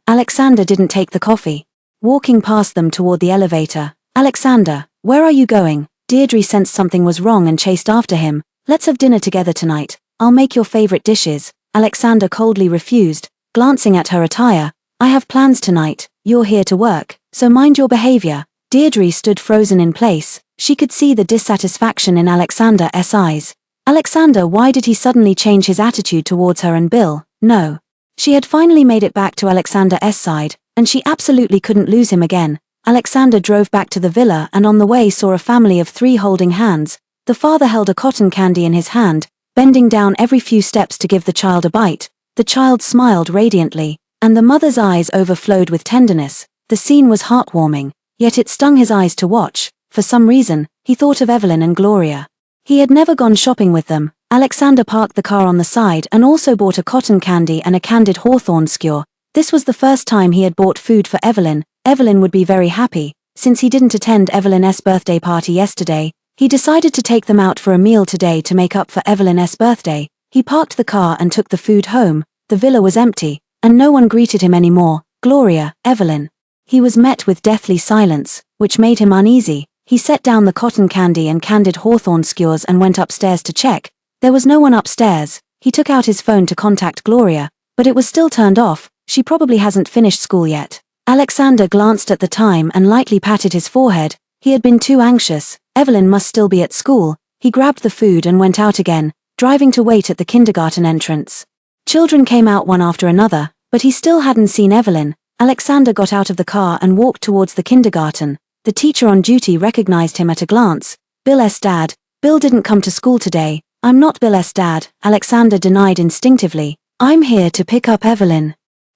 Alexander didn't take the coffee. Walking past them toward the elevator. Alexander, where are you going? Deirdre sensed something was wrong and chased after him. Let's have dinner together tonight. I'll make your favorite dishes. Alexander coldly refused, glancing at her attire. I have plans tonight. You're here to work, so mind your behavior. Deirdre stood frozen in place. She could see the dissatisfaction in Alexander's eyes. Alexander, why did he suddenly change his attitude towards her and Bill? No. She had finally made it back to Alexander's side, and she absolutely couldn't lose him again. Alexander drove back to the villa and on the way saw a family of 3 holding hands. The father held a cotton candy in his hand, bending down every few steps to give the child a bite. The child smiled radiantly, and the mother's eyes overflowed with tenderness. The scene was heartwarming, yet it stung his eyes to watch. For some reason, he thought of Evelyn and Gloria. He had never gone shopping with them. Alexander parked the car on the side and also bought a cotton candy and a candied hawthorn skewer. This was the first time he had bought food for Evelyn. Evelyn would be very happy. Since he didn't attend Evelyn's birthday party yesterday, he decided to take them out for a meal today to make up for Evelyn's birthday. He parked the car and took the food home. The villa was empty, and no one greeted him anymore. Gloria, Evelyn. He was met with deathly silence, which made him uneasy. He set down the cotton candy and candied hawthorn skewers and went upstairs to check. There was no one upstairs. He took out his phone to contact Gloria, but it was still turned off. She probably hasn't finished school yet. Alexander glanced at the time and lightly patted his forehead. He had been too anxious. Evelyn must still be at school. He grabbed the food and went out again, driving to wait at the kindergarten entrance. Children came out one after another, but he still hadn't seen Evelyn. Alexander got out of the car and walked towards the kindergarten. The teacher on duty recognized him at a glance. Bill's dad. Bill didn't come to school today. I'm not Bill's dad, Alexander denied instinctively. I'm here to pick up Evelyn.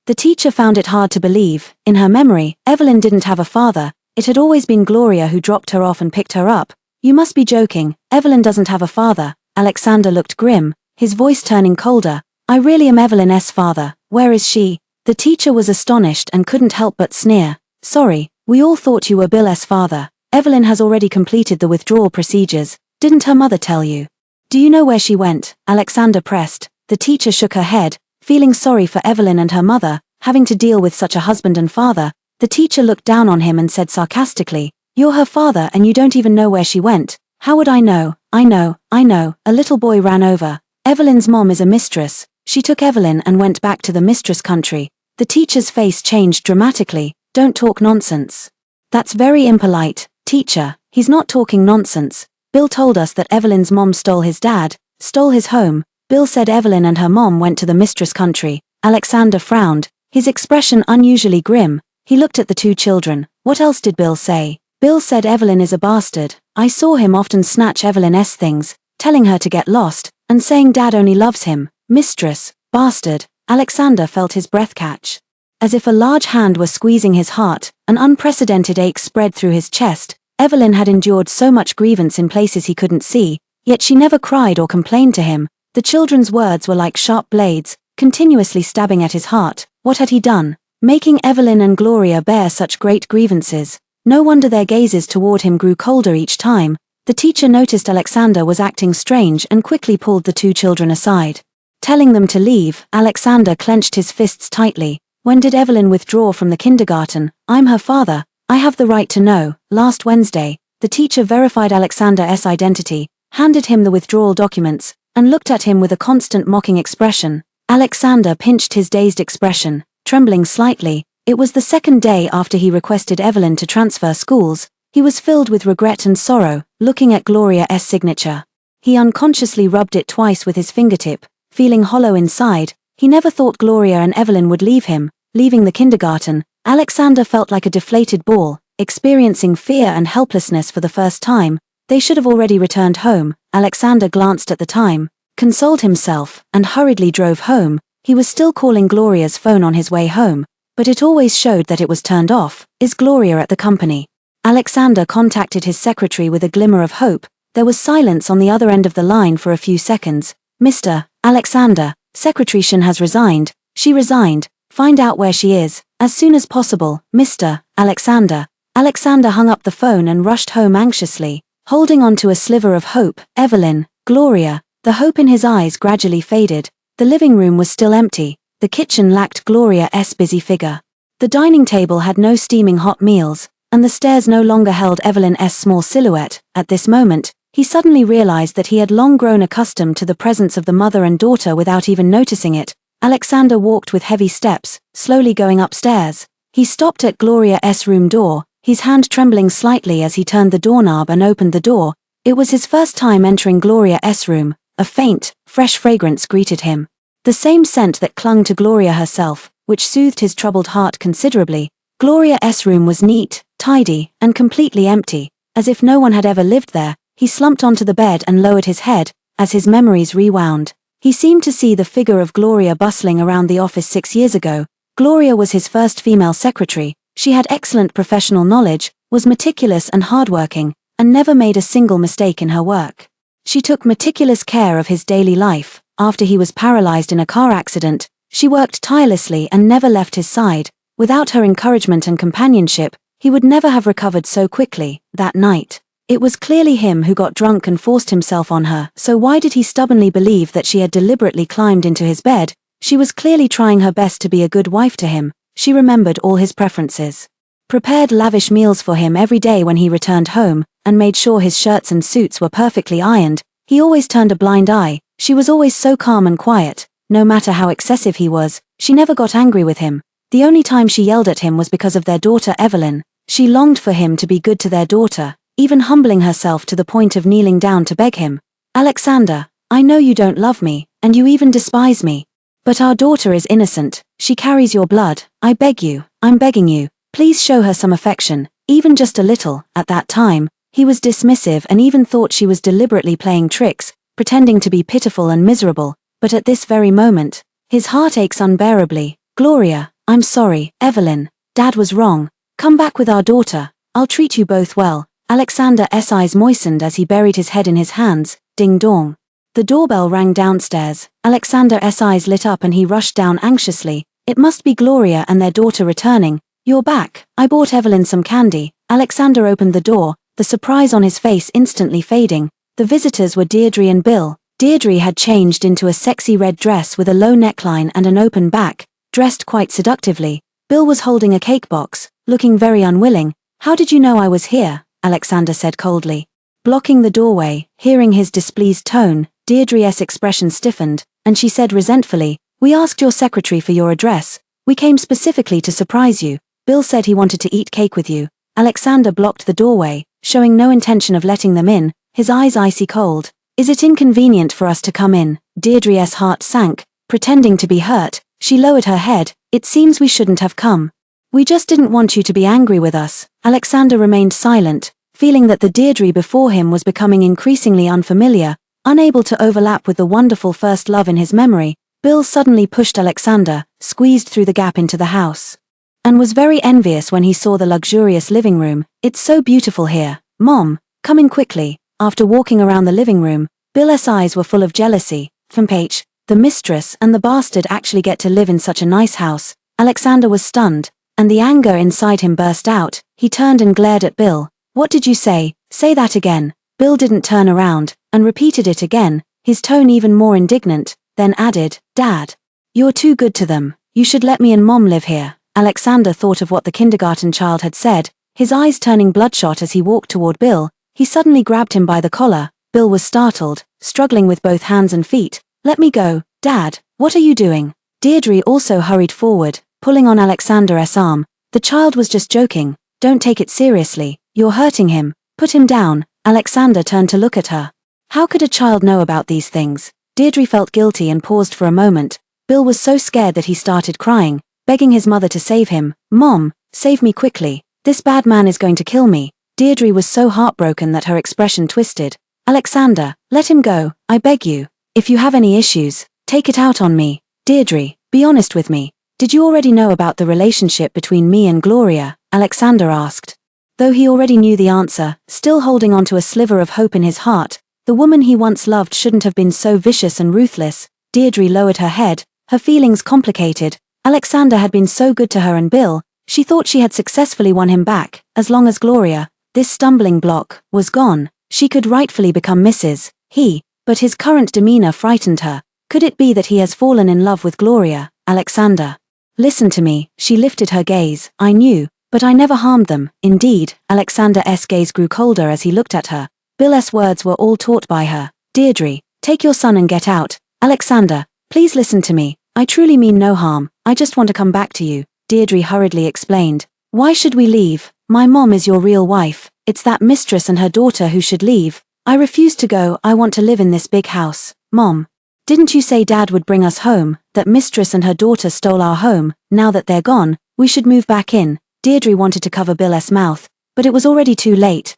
The teacher found it hard to believe. In her memory, Evelyn didn't have a father. It had always been Gloria who dropped her off and picked her up. You must be joking. Evelyn doesn't have a father. Alexander looked grim, his voice turning colder. I really am Evelyn's father. Where is she? The teacher was astonished and couldn't help but sneer. Sorry, we all thought you were Bill's father. Evelyn has already completed the withdrawal procedures. Didn't her mother tell you? Do you know where she went? Alexander pressed. The teacher shook her head, feeling sorry for Evelyn and her mother, having to deal with such a husband and father. The teacher looked down on him and said sarcastically, You're her father and you don't even know where she went. How would I know? I know. A little boy ran over. Evelyn's mom is a mistress. She took Evelyn and went back to the mistress country. The teacher's face changed dramatically. Don't talk nonsense. That's very impolite. Teacher, he's not talking nonsense. Bill told us that Evelyn's mom stole his dad, stole his home. Bill said Evelyn and her mom went to the mistress country. Alexander frowned, his expression unusually grim. He looked at the 2 children. What else did Bill say? Bill said Evelyn is a bastard. I saw him often snatch Evelyn's things, telling her to get lost, and saying Dad only loves him. Mistress, bastard. Alexander felt his breath catch. As if a large hand were squeezing his heart, an unprecedented ache spread through his chest. Evelyn had endured so much grievance in places he couldn't see, yet she never cried or complained to him. The children's words were like sharp blades, continuously stabbing at his heart. What had he done? making Evelyn and Gloria bear such great grievances. No wonder their gazes toward him grew colder each time. The teacher noticed Alexander was acting strange and quickly pulled the two children aside. Telling them to leave, Alexander clenched his fists tightly. When did Evelyn withdraw from the kindergarten? I'm her father. I have the right to know. Last Wednesday, the teacher verified Alexander's identity, handed him the withdrawal documents, and looked at him with a constant mocking expression. Alexander pinched his dazed expression, trembling slightly. It was the second day after he requested Evelyn to transfer schools. He was filled with regret and sorrow, looking at Gloria's signature. He unconsciously rubbed it twice with his fingertip, feeling hollow inside. He never thought Gloria and Evelyn would leave him. Leaving the kindergarten, Alexander felt like a deflated ball, experiencing fear and helplessness for the first time. They should have already returned home. Alexander glanced at the time, consoled himself, and hurriedly drove home. He was still calling Gloria's phone on his way home, but it always showed that it was turned off. Is Gloria at the company? Alexander contacted his secretary with a glimmer of hope. There was silence on the other end of the line for a few seconds. Mr. Alexander, Secretary Shin has resigned. She resigned. Find out where she is, as soon as possible, Mr. Alexander. Alexander hung up the phone and rushed home anxiously, holding on to a sliver of hope. Evelyn, Gloria. The hope in his eyes gradually faded. The living room was still empty. The kitchen lacked Gloria's busy figure. The dining table had no steaming hot meals, and the stairs no longer held Evelyn's small silhouette. At this moment, he suddenly realized that he had long grown accustomed to the presence of the mother and daughter without even noticing it. Alexander walked with heavy steps, slowly going upstairs. He stopped at Gloria's room door, his hand trembling slightly as he turned the doorknob and opened the door. It was his first time entering Gloria's room. A faint, fresh fragrance greeted him. The same scent that clung to Gloria herself, which soothed his troubled heart considerably. Gloria's room was neat, tidy, and completely empty, as if no one had ever lived there. He slumped onto the bed and lowered his head, as his memories rewound. He seemed to see the figure of Gloria bustling around the office 6 years ago. Gloria was his first female secretary. She had excellent professional knowledge, was meticulous and hardworking, and never made a single mistake in her work. She took meticulous care of his daily life. After he was paralyzed in a car accident, she worked tirelessly and never left his side. Without her encouragement and companionship, he would never have recovered so quickly. That night, it was clearly him who got drunk and forced himself on her. So why did he stubbornly believe that she had deliberately climbed into his bed? She was clearly trying her best to be a good wife to him. She remembered all his preferences, prepared lavish meals for him every day when he returned home, and made sure his shirts and suits were perfectly ironed. He always turned a blind eye. She was always so calm and quiet. No matter how excessive he was, she never got angry with him. The only time she yelled at him was because of their daughter Evelyn. She longed for him to be good to their daughter, even humbling herself to the point of kneeling down to beg him. Alexander, I know you don't love me, and you even despise me. But our daughter is innocent. She carries your blood. I beg you, I'm begging you, please show her some affection, even just a little. At that time, he was dismissive and even thought she was deliberately playing tricks, pretending to be pitiful and miserable. But at this very moment, his heart aches unbearably. Gloria, I'm sorry. Evelyn, Dad was wrong. Come back with our daughter. I'll treat you both well. Alexander's eyes moistened as he buried his head in his hands. Ding dong. The doorbell rang downstairs. Alexander's eyes lit up and he rushed down anxiously. It must be Gloria and their daughter returning. You're back. I bought Evelyn some candy. Alexander opened the door, the surprise on his face instantly fading. The visitors were Deirdre and Bill. Deirdre had changed into a sexy red dress with a low neckline and an open back, dressed quite seductively. Bill was holding a cake box, looking very unwilling. How did you know I was here? Alexander said coldly. Blocking the doorway, hearing his displeased tone, Deirdre's expression stiffened, and she said resentfully, We asked your secretary for your address. We came specifically to surprise you. Bill said he wanted to eat cake with you. Alexander blocked the doorway, showing no intention of letting them in, his eyes icy cold. Is it inconvenient for us to come in? Deirdre's heart sank. Pretending to be hurt, she lowered her head. It seems we shouldn't have come. We just didn't want you to be angry with us. Alexander remained silent, feeling that the Deirdre before him was becoming increasingly unfamiliar, unable to overlap with the wonderful first love in his memory. Bill suddenly pushed Alexander, squeezed through the gap into the house, and was very envious when he saw the luxurious living room. It's so beautiful here. Mom, come in quickly. After walking around the living room, Bill's eyes were full of jealousy. The mistress and the bastard actually get to live in such a nice house. Alexander was stunned, and the anger inside him burst out. He turned and glared at Bill. What did you say? Say that again. Bill didn't turn around, and repeated it again, his tone even more indignant, then added, Dad. You're too good to them. You should let me and Mom live here. Alexander thought of what the kindergarten child had said, his eyes turning bloodshot as he walked toward Bill. He suddenly grabbed him by the collar. Bill was startled, struggling with both hands and feet. Let me go, Dad. What are you doing? Deirdre also hurried forward, pulling on Alexander's arm. The child was just joking. Don't take it seriously. You're hurting him. Put him down. Alexander turned to look at her. How could a child know about these things? Deirdre felt guilty and paused for a moment. Bill was so scared that he started crying, begging his mother to save him. Mom, save me quickly. This bad man is going to kill me. Deirdre was so heartbroken that her expression twisted. Alexander, let him go, I beg you. If you have any issues, take it out on me. Deirdre, be honest with me. Did you already know about the relationship between me and Gloria? Alexander asked. Though he already knew the answer, still holding on to a sliver of hope in his heart, the woman he once loved shouldn't have been so vicious and ruthless. Deirdre lowered her head, her feelings complicated. Alexander had been so good to her and Bill, she thought she had successfully won him back. As long as Gloria, this stumbling block, was gone, she could rightfully become Mrs. He, but his current demeanor frightened her. Could it be that he has fallen in love with Gloria? Alexander. Listen to me, she lifted her gaze. I knew, but I never harmed them. Indeed, Alexander's gaze grew colder as he looked at her. Bill's words were all taught by her. Deirdre, take your son and get out. Alexander, please listen to me. I truly mean no harm. I just want to come back to you. Deirdre hurriedly explained. Why should we leave? My mom is your real wife. It's that mistress and her daughter who should leave. I refuse to go. I want to live in this big house. Mom. Didn't you say Dad would bring us home? That mistress and her daughter stole our home. Now that they're gone, we should move back in. Deirdre wanted to cover Bill's mouth, but it was already too late.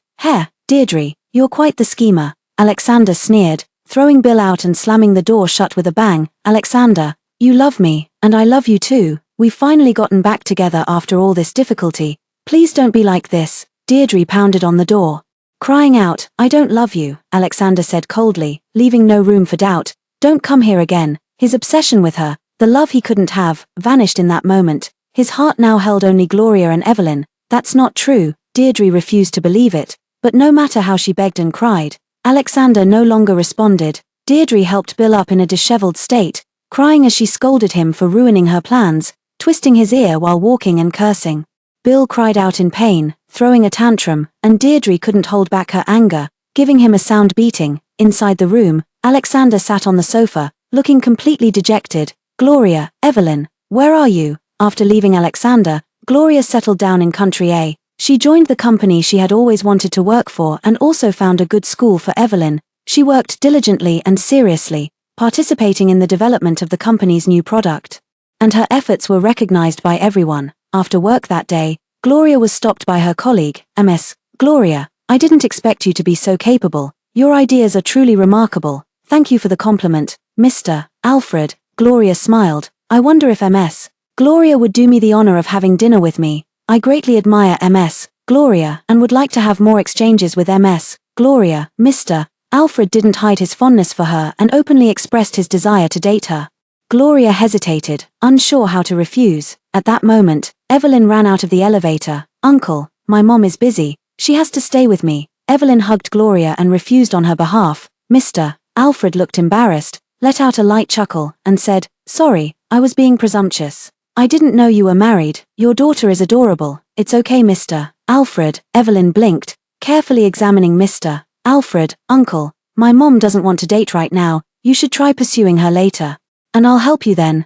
Deirdre, you're quite the schemer. Alexander sneered, throwing Bill out and slamming the door shut with a bang. Alexander, you love me, and I love you too. We've finally gotten back together after all this difficulty. Please don't be like this. Deirdre pounded on the door, crying out, I don't love you, Alexander said coldly, leaving no room for doubt. Don't come here again. His obsession with her, the love he couldn't have, vanished in that moment. His heart now held only Gloria and Evelyn. That's not true. Deirdre refused to believe it, but no matter how she begged and cried, Alexander no longer responded. Deirdre helped Bill up in a disheveled state, crying as she scolded him for ruining her plans, twisting his ear while walking and cursing. Bill cried out in pain, throwing a tantrum, and Deirdre couldn't hold back her anger, giving him a sound beating. Inside the room, Alexander sat on the sofa, looking completely dejected. Gloria, Evelyn, where are you? After leaving Alexander, Gloria settled down in Country A. She joined the company she had always wanted to work for and also found a good school for Evelyn. She worked diligently and seriously, participating in the development of the company's new product. And her efforts were recognized by everyone. After work that day, Gloria was stopped by her colleague, Ms. Gloria, I didn't expect you to be so capable. Your ideas are truly remarkable. Thank you for the compliment, Mr. Alfred. Gloria smiled. I wonder if Ms. Gloria would do me the honor of having dinner with me. I greatly admire Ms. Gloria and would like to have more exchanges with Ms. Gloria. Mr. Alfred didn't hide his fondness for her and openly expressed his desire to date her. Gloria hesitated, unsure how to refuse. At that moment, Evelyn ran out of the elevator. Uncle, my mom is busy. She has to stay with me. Evelyn hugged Gloria and refused on her behalf. Mr. Alfred looked embarrassed, let out a light chuckle, and said, Sorry, I was being presumptuous. I didn't know you were married. Your daughter is adorable. It's okay, Mr. Alfred. Evelyn blinked, carefully examining Mr. Alfred. Uncle, my mom doesn't want to date right now. You should try pursuing her later. And I'll help you then.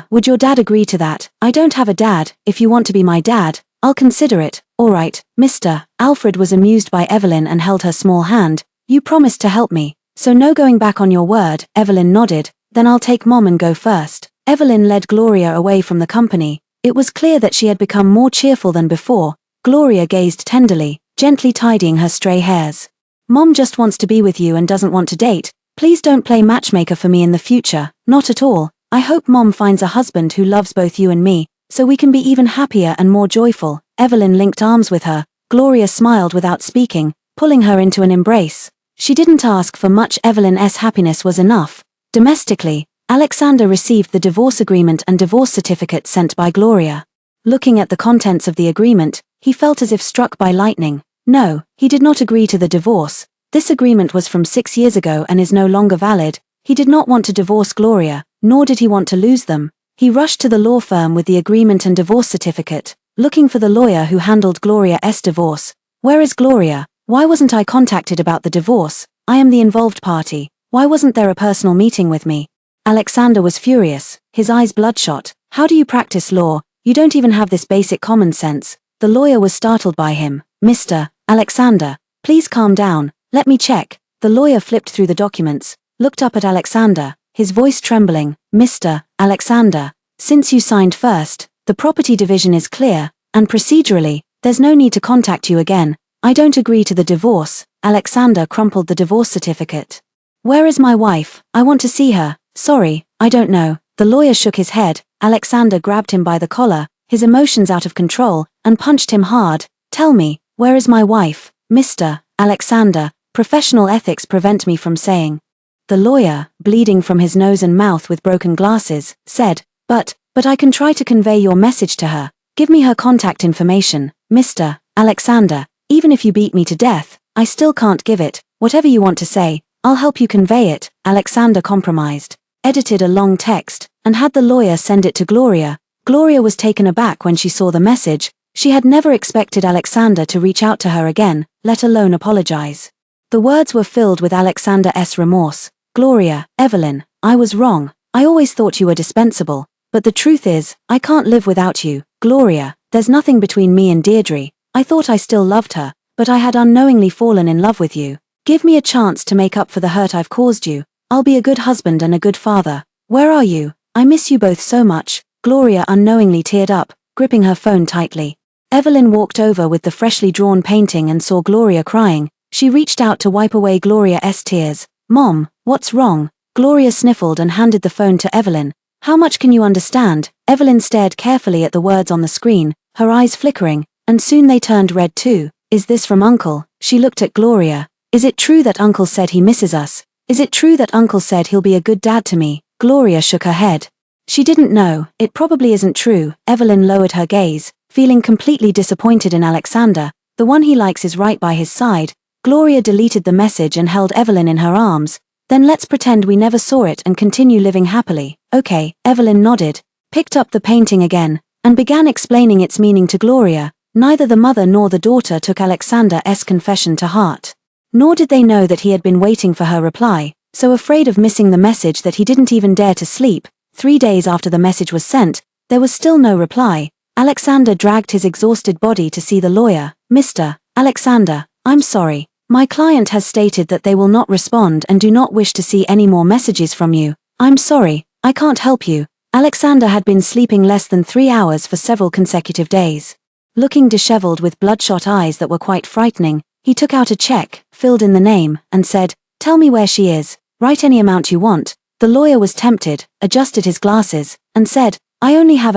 Would your dad agree to that? I don't have a dad. If you want to be my dad, I'll consider it. All right, Mr. Alfred was amused by Evelyn and held her small hand. You promised to help me, so no going back on your word. Evelyn nodded. Then I'll take Mom and go first. Evelyn led Gloria away from the company. It was clear that she had become more cheerful than before. Gloria gazed tenderly, gently tidying her stray hairs. Mom just wants to be with you and doesn't want to date. Please don't play matchmaker for me in the future. Not at all. I hope Mom finds a husband who loves both you and me, so we can be even happier and more joyful. Evelyn linked arms with her. Gloria smiled without speaking, pulling her into an embrace. She didn't ask for much. Evelyn's happiness was enough. Domestically, Alexander received the divorce agreement and divorce certificate sent by Gloria. Looking at the contents of the agreement, he felt as if struck by lightning. No, he did not agree to the divorce. This agreement was from 6 years ago and is no longer valid. He did not want to divorce Gloria, nor did he want to lose them. He rushed to the law firm with the agreement and divorce certificate, looking for the lawyer who handled Gloria's divorce. Where is Gloria? Why wasn't I contacted about the divorce? I am the involved party. Why wasn't there a personal meeting with me? Alexander was furious, his eyes bloodshot. How do you practice law? You don't even have this basic common sense. The lawyer was startled by him. Mr. Alexander, please calm down. Let me check. The lawyer flipped through the documents, looked up at Alexander, his voice trembling. Mr. Alexander, since you signed first, the property division is clear, and procedurally, there's no need to contact you again. I don't agree to the divorce. Alexander crumpled the divorce certificate. Where is my wife? I want to see her. Sorry, I don't know. The lawyer shook his head. Alexander grabbed him by the collar, his emotions out of control, and punched him hard. Tell me, where is my wife? Mr. Alexander, professional ethics prevent me from saying. The lawyer, bleeding from his nose and mouth with broken glasses, said, But I can try to convey your message to her. Give me her contact information. Mr. Alexander, even if you beat me to death, I still can't give it. Whatever you want to say, I'll help you convey it. Alexander compromised, edited a long text, and had the lawyer send it to Gloria. Gloria was taken aback when she saw the message. She had never expected Alexander to reach out to her again, let alone apologize. The words were filled with Alexander's remorse. Gloria, Evelyn, I was wrong. I always thought you were dispensable. But the truth is, I can't live without you. Gloria, there's nothing between me and Deirdre. I thought I still loved her, but I had unknowingly fallen in love with you. Give me a chance to make up for the hurt I've caused you. I'll be a good husband and a good father. Where are you? I miss you both so much. Gloria unknowingly teared up, gripping her phone tightly. Evelyn walked over with the freshly drawn painting and saw Gloria crying. She reached out to wipe away Gloria's tears. Mom, what's wrong? Gloria sniffled and handed the phone to Evelyn. How much can you understand? Evelyn stared carefully at the words on the screen, her eyes flickering, and soon they turned red too. Is this from Uncle? She looked at Gloria. Is it true that Uncle said he misses us? Is it true that Uncle said he'll be a good dad to me? Gloria shook her head. She didn't know. It probably isn't true. Evelyn lowered her gaze, feeling completely disappointed in Alexander. The one he likes is right by his side. Gloria deleted the message and held Evelyn in her arms. Then let's pretend we never saw it and continue living happily. Okay, Evelyn nodded, picked up the painting again, and began explaining its meaning to Gloria. Neither the mother nor the daughter took Alexander's confession to heart. Nor did they know that he had been waiting for her reply, so afraid of missing the message that he didn't even dare to sleep. 3 days after the message was sent, there was still no reply. Alexander dragged his exhausted body to see the lawyer. Mr. Alexander, I'm sorry. My client has stated that they will not respond and do not wish to see any more messages from you. I'm sorry, I can't help you. Alexander had been sleeping less than 3 hours for several consecutive days. Looking disheveled with bloodshot eyes that were quite frightening, he took out a check, filled in the name, and said, Tell me where she is. Write any amount you want. The lawyer was tempted, adjusted his glasses, and said, I only have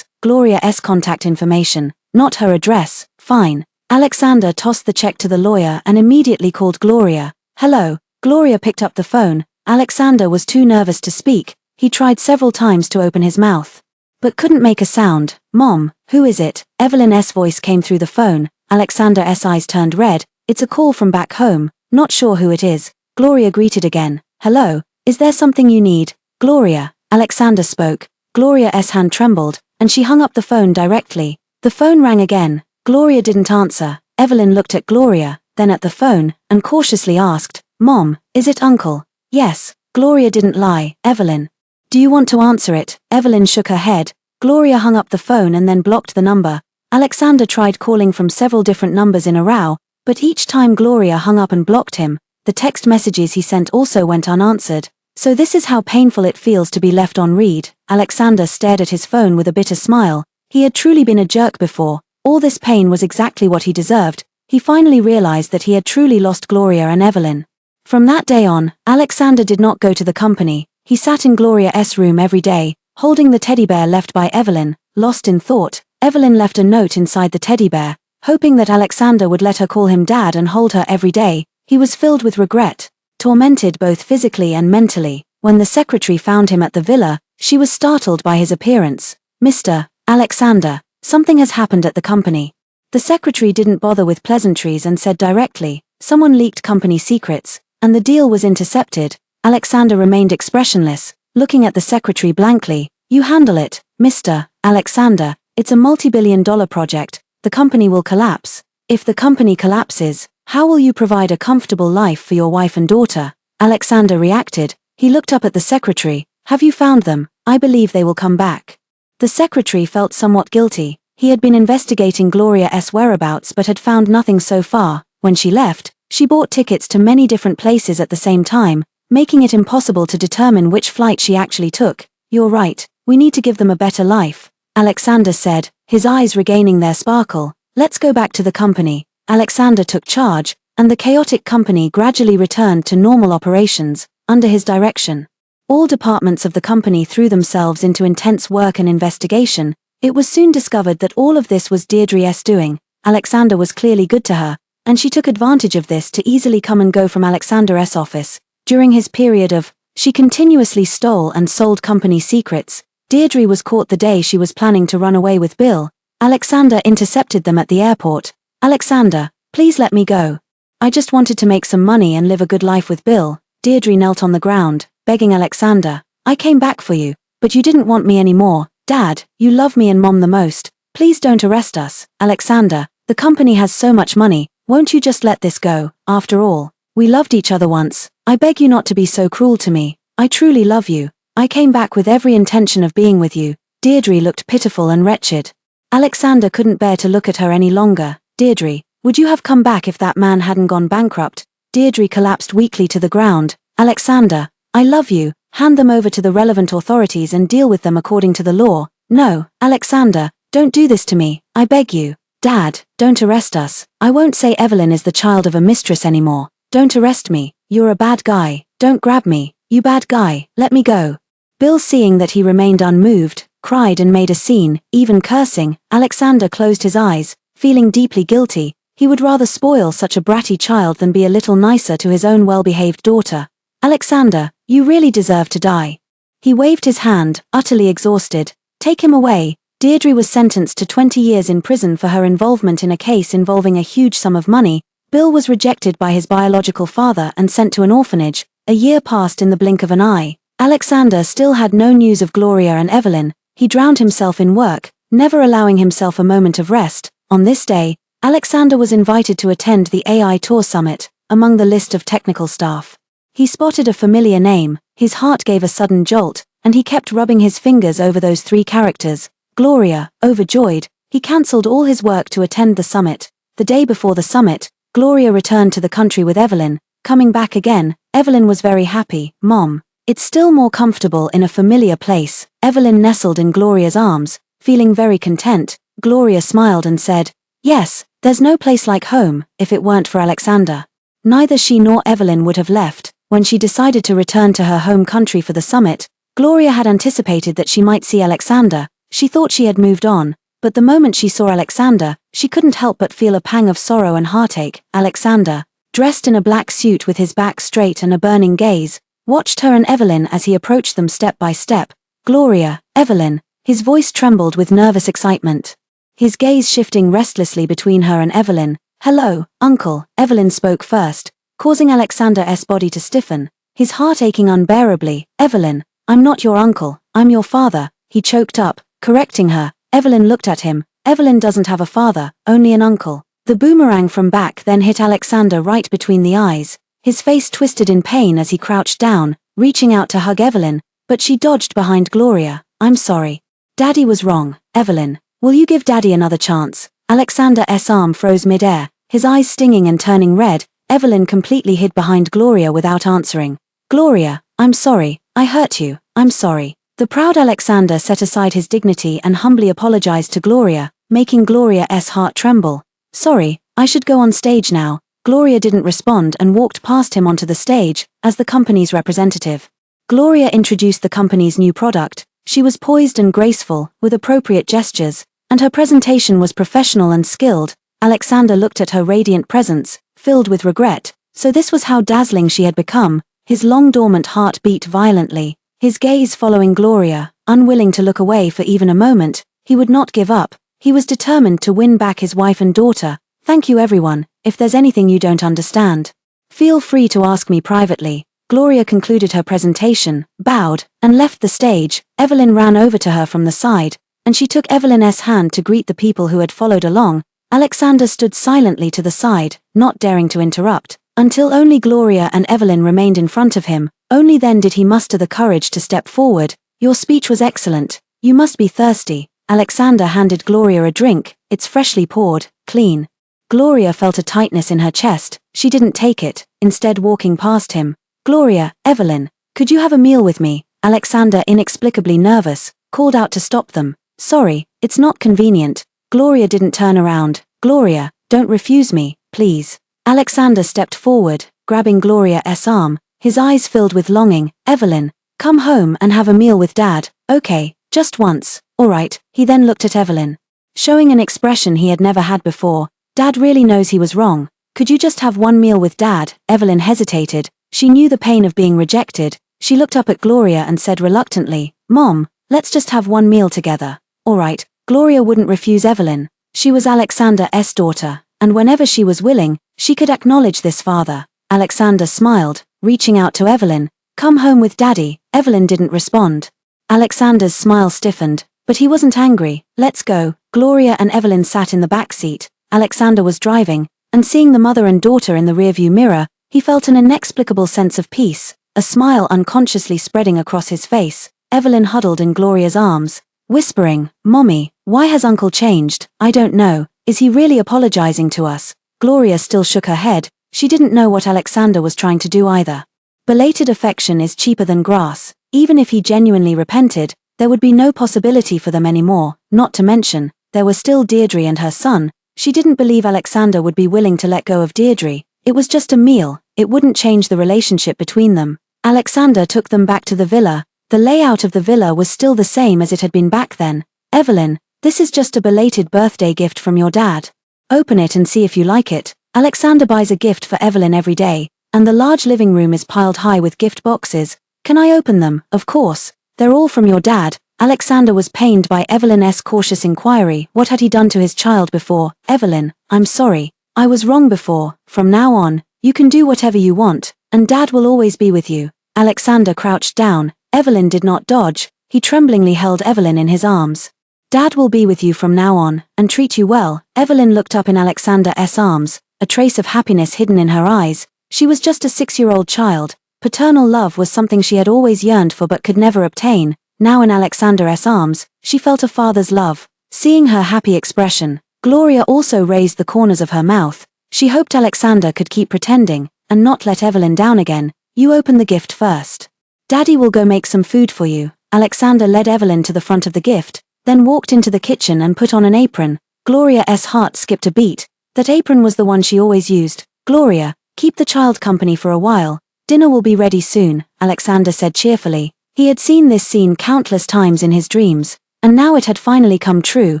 Gloria's contact information, not her address. Fine. Alexander tossed the check to the lawyer and immediately called Gloria. Hello. Gloria picked up the phone. Alexander was too nervous to speak. He tried several times to open his mouth, but couldn't make a sound. Mom, who is it? Evelyn's voice came through the phone. Alexander's eyes turned red. It's a call from back home. Not sure who it is. Gloria greeted again. Hello. Is there something you need? Gloria. Alexander spoke. Gloria's hand trembled, and she hung up the phone directly. The phone rang again. Gloria didn't answer. Evelyn looked at Gloria, then at the phone, and cautiously asked, Mom, is it Uncle? Yes. Gloria didn't lie. Evelyn. Do you want to answer it? Evelyn shook her head. Gloria hung up the phone and then blocked the number. Alexander tried calling from several different numbers in a row, but each time Gloria hung up and blocked him, the text messages he sent also went unanswered. So this is how painful it feels to be left on read. Alexander stared at his phone with a bitter smile. He had truly been a jerk before. All this pain was exactly what he deserved. He finally realized that he had truly lost Gloria and Evelyn. From that day on, Alexander did not go to the company. He sat in Gloria's room every day, holding the teddy bear left by Evelyn. Lost in thought, Evelyn left a note inside the teddy bear, hoping that Alexander would let her call him dad and hold her every day. He was filled with regret, tormented both physically and mentally. When the secretary found him at the villa, she was startled by his appearance. "Mr. Alexander, something has happened at the company." The secretary didn't bother with pleasantries and said directly, "Someone leaked company secrets, and the deal was intercepted." Alexander remained expressionless, looking at the secretary blankly. "You handle it, Mr. Alexander. It's a multi-billion-dollar project. The company will collapse. If the company collapses, how will you provide a comfortable life for your wife and daughter?" Alexander reacted. He looked up at the secretary. "Have you found them? I believe they will come back." The secretary felt somewhat guilty. He had been investigating Gloria's whereabouts but had found nothing so far. When she left, she bought tickets to many different places at the same time, making it impossible to determine which flight she actually took. "You're right, we need to give them a better life," Alexander said, his eyes regaining their sparkle. "Let's go back to the company." Alexander took charge, and the chaotic company gradually returned to normal operations, under his direction. All departments of the company threw themselves into intense work and investigation. It was soon discovered that all of this was Deirdre's doing. Alexander was clearly good to her, and she took advantage of this to easily come and go from Alexander's office. During his period of, she continuously stole and sold company secrets. Deirdre was caught the day she was planning to run away with Bill. Alexander intercepted them at the airport. "Alexander, please let me go. I just wanted to make some money and live a good life with Bill." Deirdre knelt on the ground, begging Alexander. "I came back for you, but you didn't want me anymore. Dad, you love me and Mom the most. Please don't arrest us." "Alexander, the company has so much money, won't you just let this go? After all, we loved each other once. I beg you not to be so cruel to me. I truly love you. I came back with every intention of being with you." Deirdre looked pitiful and wretched. Alexander couldn't bear to look at her any longer. "Deirdre, would you have come back if that man hadn't gone bankrupt?" Deirdre collapsed weakly to the ground. "Alexander, I love you. Hand them over to the relevant authorities and deal with them according to the law." "No, Alexander, don't do this to me, I beg you." "Dad, don't arrest us. I won't say Evelyn is the child of a mistress anymore. Don't arrest me. You're a bad guy. Don't grab me. You bad guy, let me go." Bill, seeing that he remained unmoved, cried and made a scene, even cursing. Alexander closed his eyes, feeling deeply guilty. He would rather spoil such a bratty child than be a little nicer to his own well-behaved daughter. "Alexander, you really deserve to die." He waved his hand, utterly exhausted. "Take him away." Deirdre was sentenced to 20 years in prison for her involvement in a case involving a huge sum of money. Bill was rejected by his biological father and sent to an orphanage. A year passed in the blink of an eye. Alexander still had no news of Gloria and Evelyn. He drowned himself in work, never allowing himself a moment of rest. On this day, Alexander was invited to attend the AI Tour Summit. Among the list of technical staff, he spotted a familiar name. His heart gave a sudden jolt, and he kept rubbing his fingers over those three characters. Gloria. Overjoyed, he cancelled all his work to attend the summit. The day before the summit, Gloria returned to the country with Evelyn. Coming back again, Evelyn was very happy. "Mom, it's still more comfortable in a familiar place." Evelyn nestled in Gloria's arms, feeling very content. Gloria smiled and said, "Yes, there's no place like home, if it weren't for Alexander." Neither she nor Evelyn would have left. When she decided to return to her home country for the summit, Gloria had anticipated that she might see Alexander. She thought she had moved on, but the moment she saw Alexander, she couldn't help but feel a pang of sorrow and heartache. Alexander, dressed in a black suit with his back straight and a burning gaze, watched her and Evelyn as he approached them step by step. "Gloria, Evelyn." His voice trembled with nervous excitement, his gaze shifting restlessly between her and Evelyn. "Hello, Uncle," Evelyn spoke first, causing Alexander's body to stiffen, his heart aching unbearably. "Evelyn, I'm not your uncle, I'm your father," he choked up, correcting her. Evelyn looked at him. "Evelyn doesn't have a father, only an uncle." The boomerang from back then hit Alexander right between the eyes. His face twisted in pain as he crouched down, reaching out to hug Evelyn, but she dodged behind Gloria. "I'm sorry. Daddy was wrong. Evelyn, will you give Daddy another chance?" Alexander's arm froze mid-air, his eyes stinging and turning red. Evelyn completely hid behind Gloria without answering. "Gloria, I'm sorry, I hurt you, I'm sorry." The proud Alexander set aside his dignity and humbly apologized to Gloria, making Gloria's heart tremble. "Sorry, I should go on stage now." Gloria didn't respond and walked past him onto the stage, as the company's representative. Gloria introduced the company's new product. She was poised and graceful, with appropriate gestures, and her presentation was professional and skilled. Alexander looked at her radiant presence, filled with regret. So this was how dazzling she had become. His long dormant heart beat violently, his gaze following Gloria, unwilling to look away for even a moment. He would not give up. He was determined to win back his wife and daughter. Thank you everyone. If there's anything you don't understand, feel free to ask me privately. Gloria concluded her presentation, bowed, and left the stage. Evelyn ran over to her from the side, and she took Evelyn's hand to greet the people who had followed along. Alexander stood silently to the side, not daring to interrupt, until only Gloria and Evelyn remained in front of him. Only then did he muster the courage to step forward. Your speech was excellent. You must be thirsty. Alexander handed Gloria a drink. It's freshly poured, clean. Gloria felt a tightness in her chest. She didn't take it, instead walking past him. Gloria, Evelyn, could you have a meal with me? Alexander, inexplicably nervous, called out to stop them. Sorry, it's not convenient. Gloria didn't turn around. Gloria, don't refuse me, please. Alexander stepped forward, grabbing Gloria's arm, his eyes filled with longing. Evelyn, come home and have a meal with Dad. Okay, just once. All right. He then looked at Evelyn, showing an expression he had never had before. Dad really knows he was wrong. Could you just have one meal with Dad? Evelyn hesitated. She knew the pain of being rejected. She looked up at Gloria and said reluctantly, Mom, let's just have one meal together. All right. Gloria wouldn't refuse Evelyn. She was Alexander's daughter, and whenever she was willing, she could acknowledge this father. Alexander smiled, reaching out to Evelyn. Come home with Daddy. Evelyn didn't respond. Alexander's smile stiffened, but he wasn't angry. Let's go. Gloria and Evelyn sat in the back seat. Alexander was driving, and seeing the mother and daughter in the rearview mirror, he felt an inexplicable sense of peace, a smile unconsciously spreading across his face. Evelyn huddled in Gloria's arms, whispering, Mommy, why has Uncle changed? I don't know. Is he really apologizing to us? Gloria still shook her head. She didn't know what Alexander was trying to do either. Belated affection is cheaper than grass. Even if he genuinely repented, there would be no possibility for them anymore. Not to mention, there were still Deirdre and her son. She didn't believe Alexander would be willing to let go of Deirdre. It was just a meal. It wouldn't change the relationship between them. Alexander took them back to the villa. The layout of the villa was still the same as it had been back then. Evelyn, this is just a belated birthday gift from your dad. Open it and see if you like it. Alexander buys a gift for Evelyn every day, and the large living room is piled high with gift boxes. Can I open them? Of course. They're all from your dad. Alexander was pained by Evelyn's cautious inquiry. What had he done to his child before? Evelyn, I'm sorry. I was wrong before. From now on, you can do whatever you want, and Dad will always be with you. Alexander crouched down. Evelyn did not dodge. He tremblingly held Evelyn in his arms. Dad will be with you from now on, and treat you well. Evelyn looked up in Alexander's arms, a trace of happiness hidden in her eyes. She was just a 6-year-old child. Paternal love was something she had always yearned for but could never obtain. Now in Alexander's arms, she felt a father's love. Seeing her happy expression, Gloria also raised the corners of her mouth. She hoped Alexander could keep pretending, and not let Evelyn down again. You open the gift first. Daddy will go make some food for you. Alexander led Evelyn to the front of the gift, then walked into the kitchen and put on an apron. Gloria's heart skipped a beat. That apron was the one she always used. Gloria, keep the child company for a while. Dinner will be ready soon, Alexander said cheerfully. He had seen this scene countless times in his dreams, and now it had finally come true.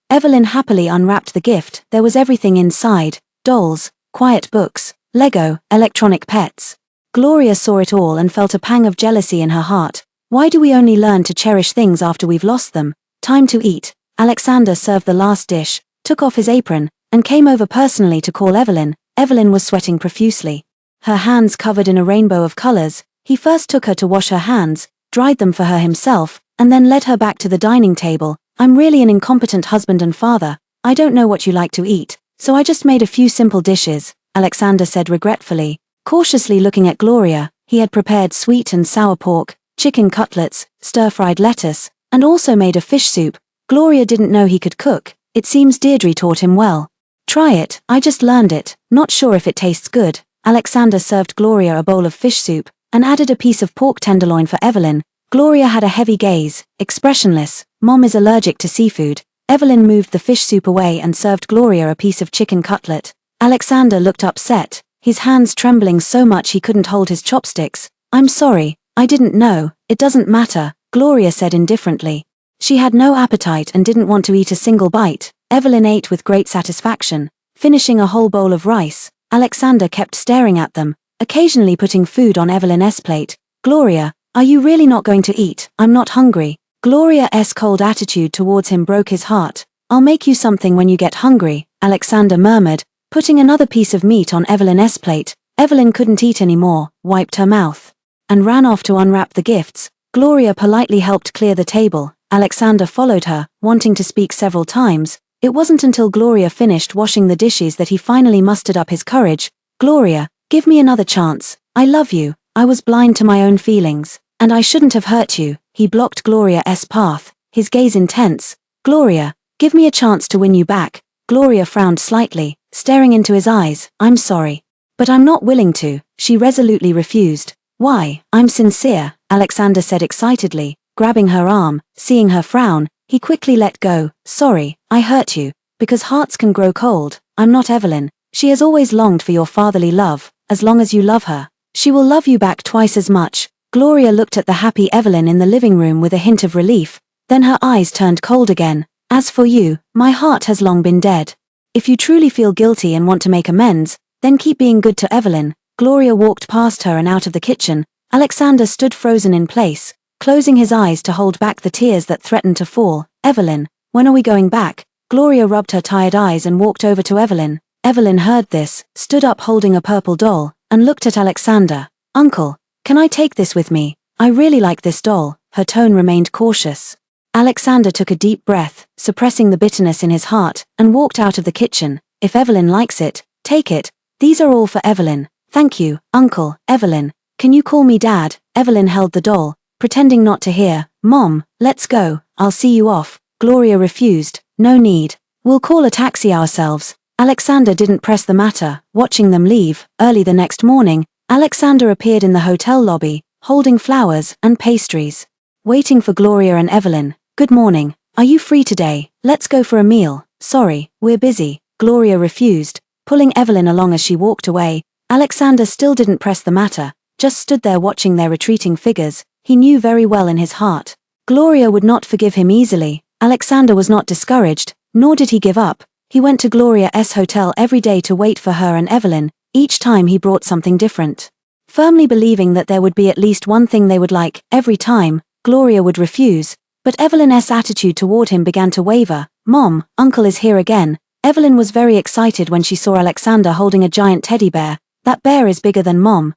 Evelyn happily unwrapped the gift. There was everything inside: dolls, quiet books, Lego, electronic pets. Gloria saw it all and felt a pang of jealousy in her heart. Why do we only learn to cherish things after we've lost them? Time to eat. Alexander served the last dish, took off his apron, and came over personally to call Evelyn. Evelyn was sweating profusely, her hands covered in a rainbow of colors. He first took her to wash her hands, dried them for her himself, and then led her back to the dining table. I'm really an incompetent husband and father. I don't know what you like to eat, so I just made a few simple dishes, Alexander said regretfully. Cautiously looking at Gloria, he had prepared sweet and sour pork, chicken cutlets, stir-fried lettuce, and also made a fish soup. Gloria didn't know he could cook. It seems Deirdre taught him well. Try it, I just learned it, not sure if it tastes good. Alexander served Gloria a bowl of fish soup, and added a piece of pork tenderloin for Evelyn. Gloria had a heavy gaze, expressionless. Mom is allergic to seafood. Evelyn moved the fish soup away and served Gloria a piece of chicken cutlet. Alexander looked upset, his hands trembling so much he couldn't hold his chopsticks. I'm sorry, I didn't know. It doesn't matter, Gloria said indifferently. She had no appetite and didn't want to eat a single bite. Evelyn ate with great satisfaction, finishing a whole bowl of rice. Alexander kept staring at them, occasionally putting food on Evelyn's plate. Gloria, are you really not going to eat? I'm not hungry. Gloria's cold attitude towards him broke his heart. I'll make you something when you get hungry, Alexander murmured, putting another piece of meat on Evelyn's plate. Evelyn couldn't eat anymore, wiped her mouth, and ran off to unwrap the gifts. Gloria politely helped clear the table. Alexander followed her, wanting to speak several times. It wasn't until Gloria finished washing the dishes that he finally mustered up his courage. Gloria, give me another chance. I love you. I was blind to my own feelings, and I shouldn't have hurt you. He blocked Gloria's path, his gaze intense. Gloria, give me a chance to win you back. Gloria frowned slightly, staring into his eyes. I'm sorry, but I'm not willing to. She resolutely refused. Why? I'm sincere, Alexander said excitedly, grabbing her arm. Seeing her frown, he quickly let go. Sorry, I hurt you, because hearts can grow cold. I'm not Evelyn. She has always longed for your fatherly love. As long as you love her, she will love you back twice as much. Gloria looked at the happy Evelyn in the living room with a hint of relief, then her eyes turned cold again. As for you, my heart has long been dead. If you truly feel guilty and want to make amends, then keep being good to Evelyn. Gloria walked past her and out of the kitchen. Alexander stood frozen in place, closing his eyes to hold back the tears that threatened to fall. Evelyn, when are we going back? Gloria rubbed her tired eyes and walked over to Evelyn. Evelyn heard this, stood up holding a purple doll, and looked at Alexander. Uncle, can I take this with me? I really like this doll. Her tone remained cautious. Alexander took a deep breath, suppressing the bitterness in his heart, and walked out of the kitchen. If Evelyn likes it, take it. These are all for Evelyn. Thank you, Uncle. Evelyn, can you call me Dad? Evelyn held the doll, pretending not to hear. Mom, let's go. I'll see you off. Gloria refused. No need. We'll call a taxi ourselves. Alexander didn't press the matter. Watching them leave, early the next morning, Alexander appeared in the hotel lobby, holding flowers and pastries. Waiting for Gloria and Evelyn. Good morning. Are you free today? Let's go for a meal. Sorry, we're busy. Gloria refused, pulling Evelyn along as she walked away. Alexander still didn't press the matter, just stood there watching their retreating figures. He knew very well in his heart, Gloria would not forgive him easily. Alexander was not discouraged, nor did he give up. He went to Gloria's hotel every day to wait for her and Evelyn. Each time he brought something different, firmly believing that there would be at least one thing they would like. Every time, Gloria would refuse, but Evelyn's attitude toward him began to waver. Mom, Uncle is here again. Evelyn was very excited when she saw Alexander holding a giant teddy bear. That bear is bigger than Mom.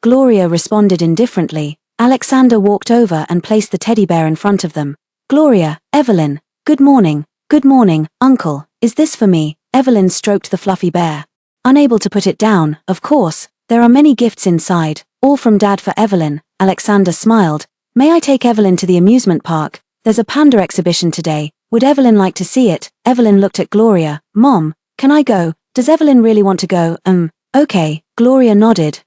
Gloria responded indifferently. Alexander walked over and placed the teddy bear in front of them. Gloria, Evelyn, good morning. Good morning, Uncle. Is this for me? Evelyn stroked the fluffy bear, unable to put it down. Of course, there are many gifts inside, all from Dad for Evelyn. Alexander smiled. May I take Evelyn to the amusement park? There's a panda exhibition today. Would Evelyn like to see it? Evelyn looked at Gloria. Mom, can I go? Does Evelyn really want to go? Okay. Gloria nodded.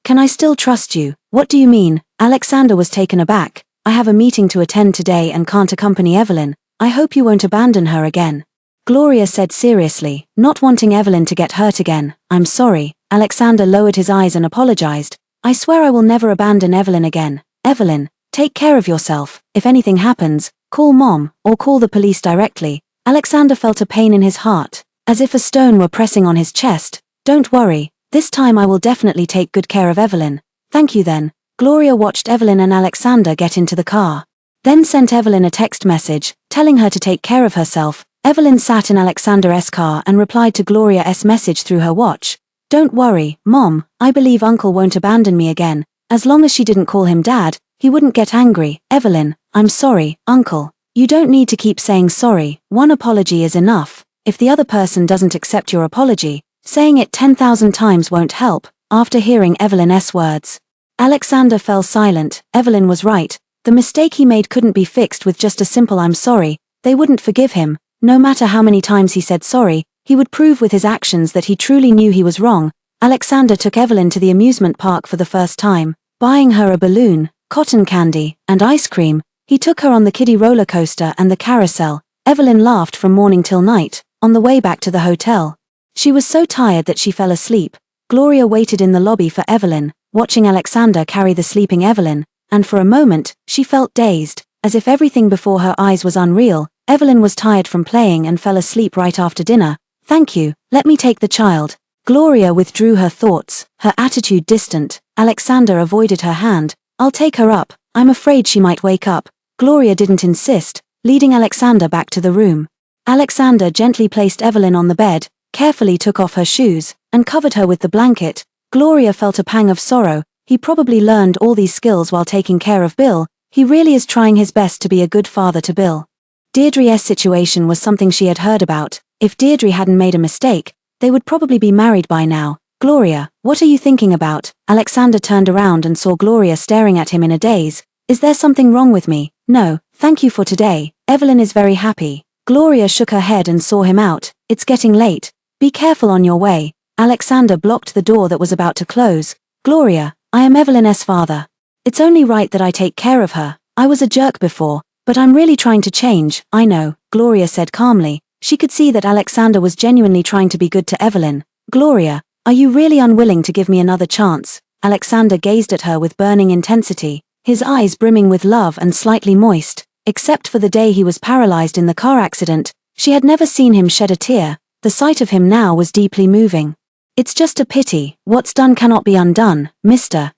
Can I still trust you? What do you mean? Alexander was taken aback. I have a meeting to attend today and can't accompany Evelyn. I hope you won't abandon her again. Gloria said seriously, not wanting Evelyn to get hurt again. I'm sorry. Alexander lowered his eyes and apologized. I swear I will never abandon Evelyn again. Evelyn, take care of yourself. If anything happens, call Mom, or call the police directly. Alexander felt a pain in his heart, as if a stone were pressing on his chest. Don't worry, this time I will definitely take good care of Evelyn. Thank you then. Gloria watched Evelyn and Alexander get into the car, then sent Evelyn a text message, telling her to take care of herself. Evelyn sat in Alexander's car and replied to Gloria's message through her watch. Don't worry, Mom, I believe Uncle won't abandon me again. As long as she didn't call him Dad, he wouldn't get angry. Evelyn, I'm sorry, Uncle. You don't need to keep saying sorry. One apology is enough. If the other person doesn't accept your apology, saying it 10,000 times won't help. After hearing Evelyn's words, Alexander fell silent. Evelyn was right. The mistake he made couldn't be fixed with just a simple I'm sorry. They wouldn't forgive him. No matter how many times he said sorry, he would prove with his actions that he truly knew he was wrong. Alexander took Evelyn to the amusement park for the first time, buying her a balloon, cotton candy, and ice cream. He took her on the kiddie roller coaster and the carousel. Evelyn laughed from morning till night. On the way back to the hotel, she was so tired that she fell asleep. Gloria waited in the lobby for Evelyn, watching Alexander carry the sleeping Evelyn, and for a moment, she felt dazed, as if everything before her eyes was unreal. Evelyn was tired from playing and fell asleep right after dinner. Thank you, let me take the child. Gloria withdrew her thoughts, her attitude distant. Alexander avoided her hand. I'll take her up. I'm afraid she might wake up. Gloria didn't insist, leading Alexander back to the room. Alexander gently placed Evelyn on the bed, carefully took off her shoes, and covered her with the blanket. Gloria felt a pang of sorrow. He probably learned all these skills while taking care of Bill. He really is trying his best to be a good father to Bill. Deirdre's situation was something she had heard about. If Deirdre hadn't made a mistake, they would probably be married by now. Gloria, what are you thinking about? Alexander turned around and saw Gloria staring at him in a daze. Is there something wrong with me? No, thank you for today. Evelyn is very happy. Gloria shook her head and saw him out. It's getting late. Be careful on your way. Alexander blocked the door that was about to close. Gloria, I am Evelyn's father. It's only right that I take care of her. I was a jerk before, but I'm really trying to change. I know, Gloria said calmly. She could see that Alexander was genuinely trying to be good to Evelyn. Gloria, are you really unwilling to give me another chance? Alexander gazed at her with burning intensity, his eyes brimming with love and slightly moist. Except for the day he was paralyzed in the car accident, she had never seen him shed a tear. The sight of him now was deeply moving. It's just a pity. What's done cannot be undone, Mr.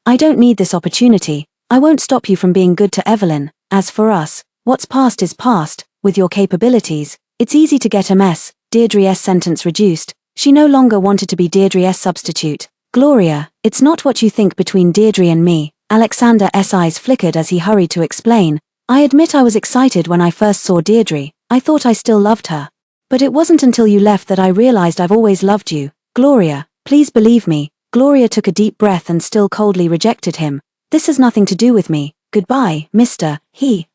I don't need this opportunity. I won't stop you from being good to Evelyn. As for us, what's past is past. With your capabilities, it's easy to get a mess. Deirdre's sentence reduced. She no longer wanted to be Deirdre's substitute. Gloria, it's not what you think between Deirdre and me. Alexander's eyes flickered as he hurried to explain. I admit I was excited when I first saw Deirdre. I thought I still loved her. But it wasn't until you left that I realized I've always loved you. Gloria, please believe me. Gloria took a deep breath and still coldly rejected him. This has nothing to do with me. Goodbye, Mr.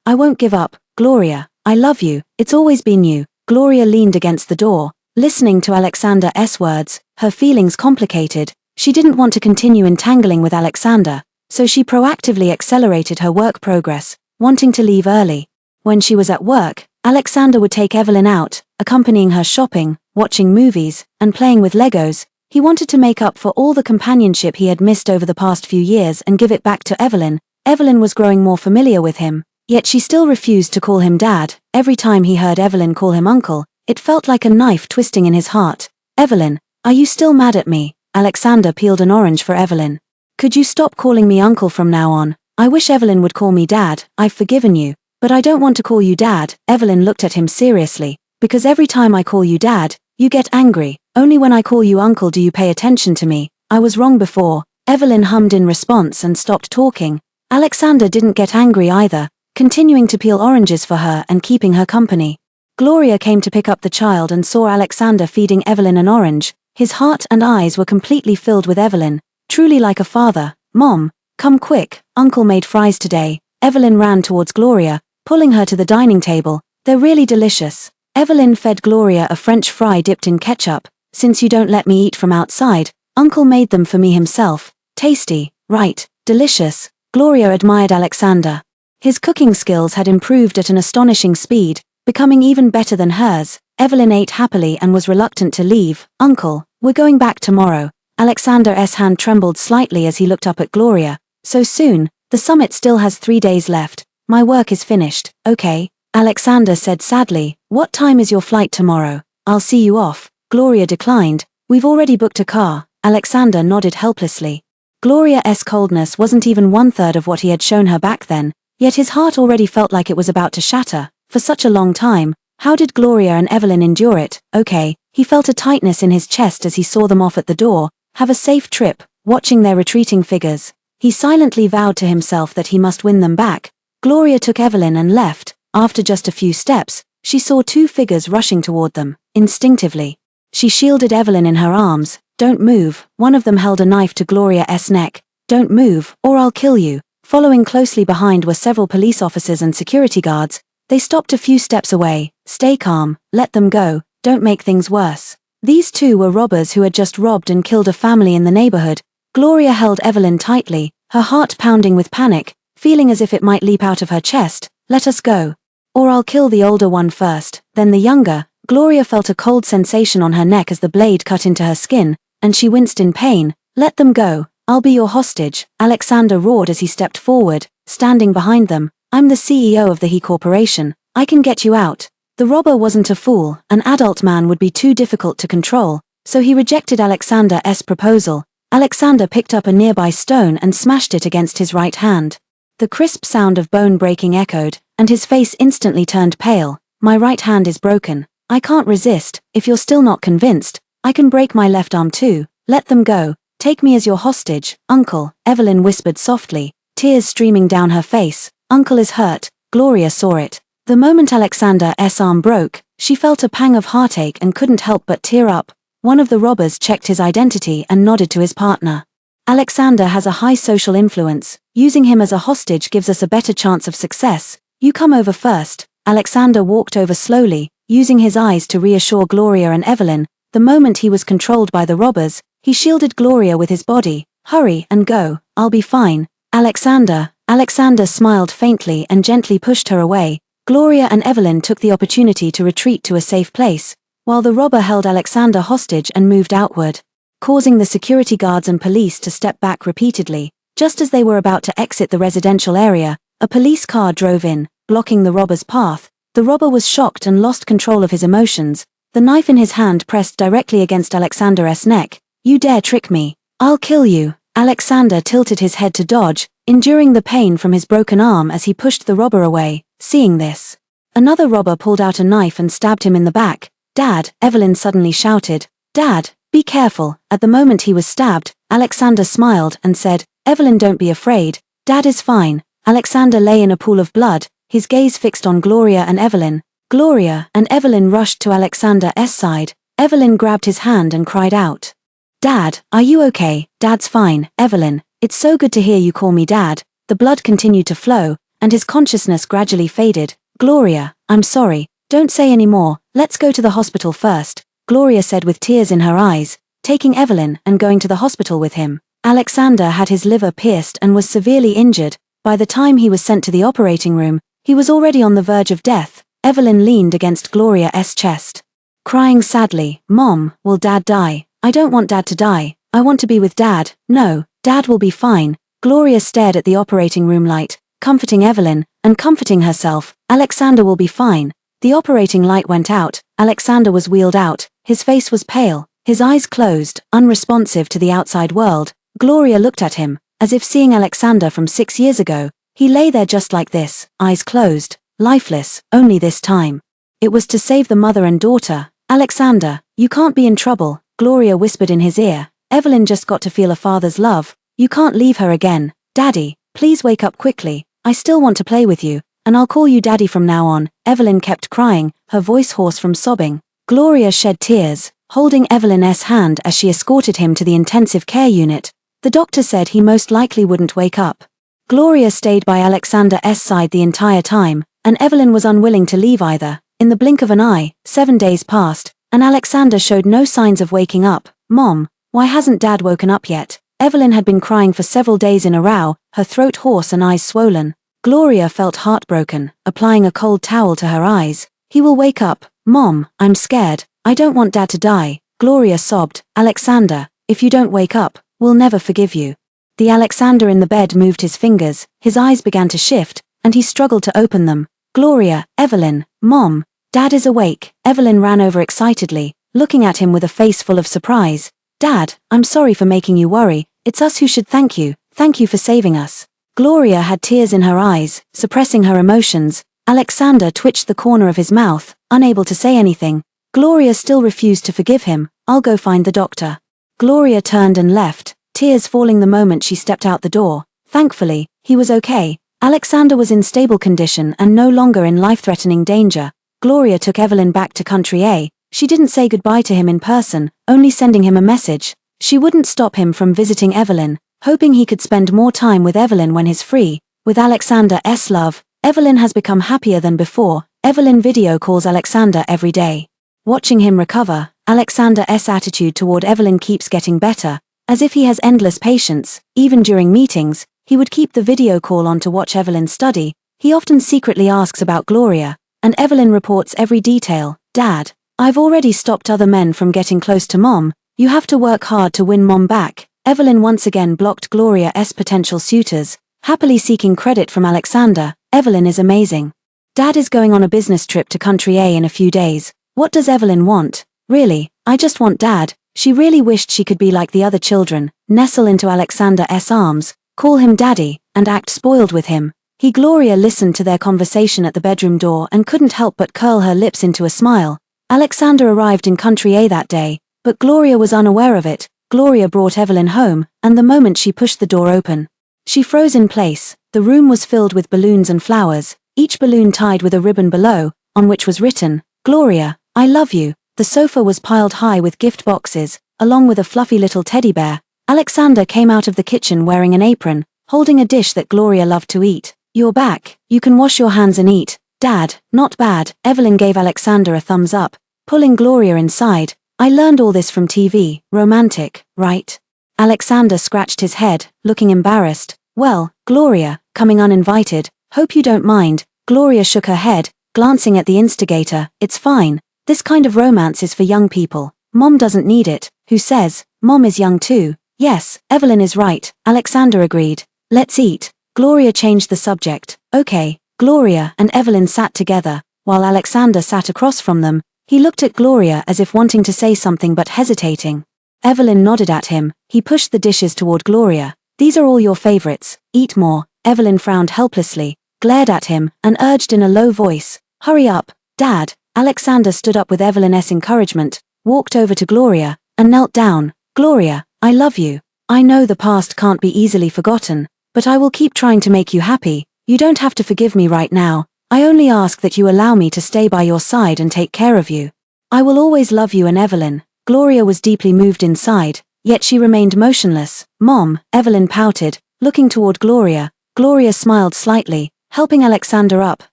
I won't give up. Gloria, I love you. It's always been you. Gloria leaned against the door, listening to Alexander's words, her feelings complicated. She didn't want to continue entangling with Alexander, so she proactively accelerated her work progress, wanting to leave early. When she was at work, Alexander would take Evelyn out, accompanying her shopping, watching movies, and playing with Legos. He wanted to make up for all the companionship he had missed over the past few years and give it back to Evelyn. Evelyn was growing more familiar with him, yet she still refused to call him dad. Every time he heard Evelyn call him uncle, it felt like a knife twisting in his heart. Evelyn, are you still mad at me? Alexander peeled an orange for Evelyn. Could you stop calling me uncle from now on? I wish Evelyn would call me dad. I've forgiven you, but I don't want to call you dad. Evelyn looked at him seriously. Because every time I call you dad, you get angry. Only when I call you uncle do you pay attention to me. I was wrong before. Evelyn hummed in response and stopped talking. Alexander didn't get angry either, continuing to peel oranges for her and keeping her company. Gloria came to pick up the child and saw Alexander feeding Evelyn an orange. His heart and eyes were completely filled with Evelyn, truly like a father. Mom, come quick, Uncle made fries today. Evelyn ran towards Gloria, pulling her to the dining table. They're really delicious. Evelyn fed Gloria a French fry dipped in ketchup. Since you don't let me eat from outside, Uncle made them for me himself. Tasty, right, delicious. Gloria admired Alexander. His cooking skills had improved at an astonishing speed, becoming even better than hers. Evelyn ate happily and was reluctant to leave. Uncle, we're going back tomorrow. Alexander's hand trembled slightly as he looked up at Gloria. So soon? The summit still has 3 days left. My work is finished. Okay, Alexander said sadly. What time is your flight tomorrow? I'll see you off. Gloria declined. We've already booked a car. Alexander nodded helplessly. Gloria's coldness wasn't even 1/3 of what he had shown her back then, yet his heart already felt like it was about to shatter. For such a long time, how did Gloria and Evelyn endure it? Okay, he felt a tightness in his chest as he saw them off at the door. Have a safe trip. Watching their retreating figures, he silently vowed to himself that he must win them back. Gloria took Evelyn and left. After just a few steps, she saw 2 figures rushing toward them. Instinctively, she shielded Evelyn in her arms. Don't move. One of them held a knife to Gloria's neck. Don't move, or I'll kill you. Following closely behind were several police officers and security guards. They stopped a few steps away. Stay calm, let them go, don't make things worse. These 2 were robbers who had just robbed and killed a family in the neighborhood. Gloria held Evelyn tightly, her heart pounding with panic, feeling as if it might leap out of her chest. Let us go. Or I'll kill the older one first, then the younger. Gloria felt a cold sensation on her neck as the blade cut into her skin, and she winced in pain. Let them go. I'll be your hostage. Alexander roared as he stepped forward, standing behind them. I'm the CEO of the He Corporation. I can get you out. The robber wasn't a fool. An adult man would be too difficult to control. So he rejected Alexander's proposal. Alexander picked up a nearby stone and smashed it against his right hand. The crisp sound of bone breaking echoed, and his face instantly turned pale. My right hand is broken. I can't resist. If you're still not convinced, I can break my left arm too. Let them go. Take me as your hostage, Uncle, Evelyn whispered softly, tears streaming down her face. Uncle is hurt. Gloria saw it. The moment Alexander's arm broke, she felt a pang of heartache and couldn't help but tear up. One of the robbers checked his identity and nodded to his partner. Alexander has a high social influence. Using him as a hostage gives us a better chance of success. You come over first. Alexander walked over slowly, using his eyes to reassure Gloria and Evelyn. The moment he was controlled by the robbers, he shielded Gloria with his body. Hurry and go. I'll be fine. Alexander smiled faintly and gently pushed her away. Gloria and Evelyn took the opportunity to retreat to a safe place, while the robber held Alexander hostage and moved outward, causing the security guards and police to step back repeatedly. Just as they were about to exit the residential area, a police car drove in, blocking the robber's path. The robber was shocked and lost control of his emotions, the knife in his hand pressed directly against Alexander's neck. You dare trick me? I'll kill you. Alexander tilted his head to dodge, enduring the pain from his broken arm as he pushed the robber away. Seeing this, another robber pulled out a knife and stabbed him in the back. Dad, Evelyn suddenly shouted. Dad, be careful. At the moment he was stabbed, Alexander smiled and said, Evelyn, don't be afraid. Dad is fine. Alexander lay in a pool of blood, his gaze fixed on Gloria and Evelyn. Gloria and Evelyn rushed to Alexander's side. Evelyn grabbed his hand and cried out. Dad, are you okay? Dad's fine. Evelyn, it's so good to hear you call me Dad. The blood continued to flow, and his consciousness gradually faded. Gloria, I'm sorry. Don't say any more. Let's go to the hospital first, Gloria said with tears in her eyes, taking Evelyn and going to the hospital with him. Alexander had his liver pierced and was severely injured. By the time he was sent to the operating room, he was already on the verge of death. Evelyn leaned against Gloria's chest, crying sadly, Mom, will Dad die? I don't want Dad to die. I want to be with Dad. No, Dad will be fine. Gloria stared at the operating room light, comforting Evelyn, and comforting herself. Alexander will be fine. The operating light went out. Alexander was wheeled out. His face was pale, his eyes closed, unresponsive to the outside world. Gloria looked at him, as if seeing Alexander from 6 years ago. He lay there just like this, eyes closed, lifeless, only this time it was to save the mother and daughter. Alexander, you can't be in trouble, Gloria whispered in his ear. Evelyn just got to feel a father's love. You can't leave her again. Daddy, please wake up quickly. I still want to play with you, and I'll call you Daddy from now on. Evelyn kept crying, her voice hoarse from sobbing. Gloria shed tears, holding Evelyn's hand as she escorted him to the intensive care unit. The doctor said he most likely wouldn't wake up. Gloria stayed by Alexander's side the entire time, and Evelyn was unwilling to leave either. In the blink of an eye, 7 days passed, and Alexander showed no signs of waking up. Mom, why hasn't Dad woken up yet? Evelyn had been crying for several days in a row, her throat hoarse and eyes swollen. Gloria felt heartbroken, applying a cold towel to her eyes. He will wake up. Mom, I'm scared. I don't want Dad to die. Gloria sobbed. Alexander, if you don't wake up, we'll never forgive you. The Alexander in the bed moved his fingers, his eyes began to shift, and he struggled to open them. Gloria, Evelyn, Mom, Dad is awake. Evelyn ran over excitedly, looking at him with a face full of surprise. Dad, I'm sorry for making you worry. It's us who should thank you. Thank you for saving us. Gloria had tears in her eyes, suppressing her emotions. Alexander twitched the corner of his mouth, unable to say anything. Gloria still refused to forgive him. I'll go find the doctor. Gloria turned and left, tears falling the moment she stepped out the door. Thankfully, he was okay. Alexander was in stable condition and no longer in life-threatening danger. Gloria took Evelyn back to Country A. She didn't say goodbye to him in person, only sending him a message. She wouldn't stop him from visiting Evelyn, hoping he could spend more time with Evelyn when he's free. With Alexander's love, Evelyn has become happier than before. Evelyn video calls Alexander every day. Watching him recover, Alexander's attitude toward Evelyn keeps getting better, as if he has endless patience. Even during meetings, he would keep the video call on to watch Evelyn study. He often secretly asks about Gloria, and Evelyn reports every detail. Dad, I've already stopped other men from getting close to Mom. You have to work hard to win Mom back. Evelyn once again blocked Gloria's potential suitors, happily seeking credit from Alexander. Evelyn is amazing. Dad is going on a business trip to Country A in a few days. What does Evelyn want? Really, I just want Dad. She really wished she could be like the other children, nestle into Alexander's arms, call him daddy, and act spoiled with him. Gloria listened to their conversation at the bedroom door and couldn't help but curl her lips into a smile. Alexander arrived in Country A that day, but Gloria was unaware of it. Gloria brought Evelyn home, and the moment she pushed the door open, she froze in place. The room was filled with balloons and flowers, each balloon tied with a ribbon below, on which was written, "Gloria, I love you." The sofa was piled high with gift boxes, along with a fluffy little teddy bear. Alexander came out of the kitchen wearing an apron, holding a dish that Gloria loved to eat. "You're back. You can wash your hands and eat." "Dad, not bad." Evelyn gave Alexander a thumbs up, pulling Gloria inside. "I learned all this from TV. Romantic, right?" Alexander scratched his head, looking embarrassed. "Well, Gloria, coming uninvited. Hope you don't mind." Gloria shook her head, glancing at the instigator. "It's fine. This kind of romance is for young people. Mom doesn't need it." "Who says? Mom is young too." "Yes, Evelyn is right," Alexander agreed. "Let's eat." Gloria changed the subject. "Okay." Gloria and Evelyn sat together, while Alexander sat across from them. He looked at Gloria as if wanting to say something but hesitating. Evelyn nodded at him. He pushed the dishes toward Gloria. "These are all your favorites. Eat more." Evelyn frowned helplessly, glared at him, and urged in a low voice, "Hurry up, Dad." Alexander stood up with Evelyn's encouragement, walked over to Gloria, and knelt down. "Gloria, I love you. I know the past can't be easily forgotten, but I will keep trying to make you happy. You don't have to forgive me right now. I only ask that you allow me to stay by your side and take care of you. I will always love you." And Evelyn. Gloria was deeply moved inside, yet she remained motionless. "Mom," Evelyn pouted, looking toward Gloria. Gloria smiled slightly, helping Alexander up.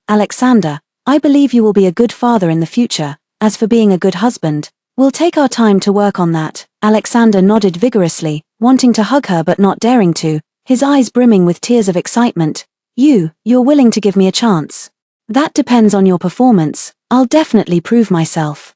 "Alexander, I believe you will be a good father in the future. As for being a good husband, we'll take our time to work on that." Alexander nodded vigorously, wanting to hug her but not daring to, his eyes brimming with tears of excitement. You're willing to give me a chance?" "That depends on your performance. I'll definitely prove myself."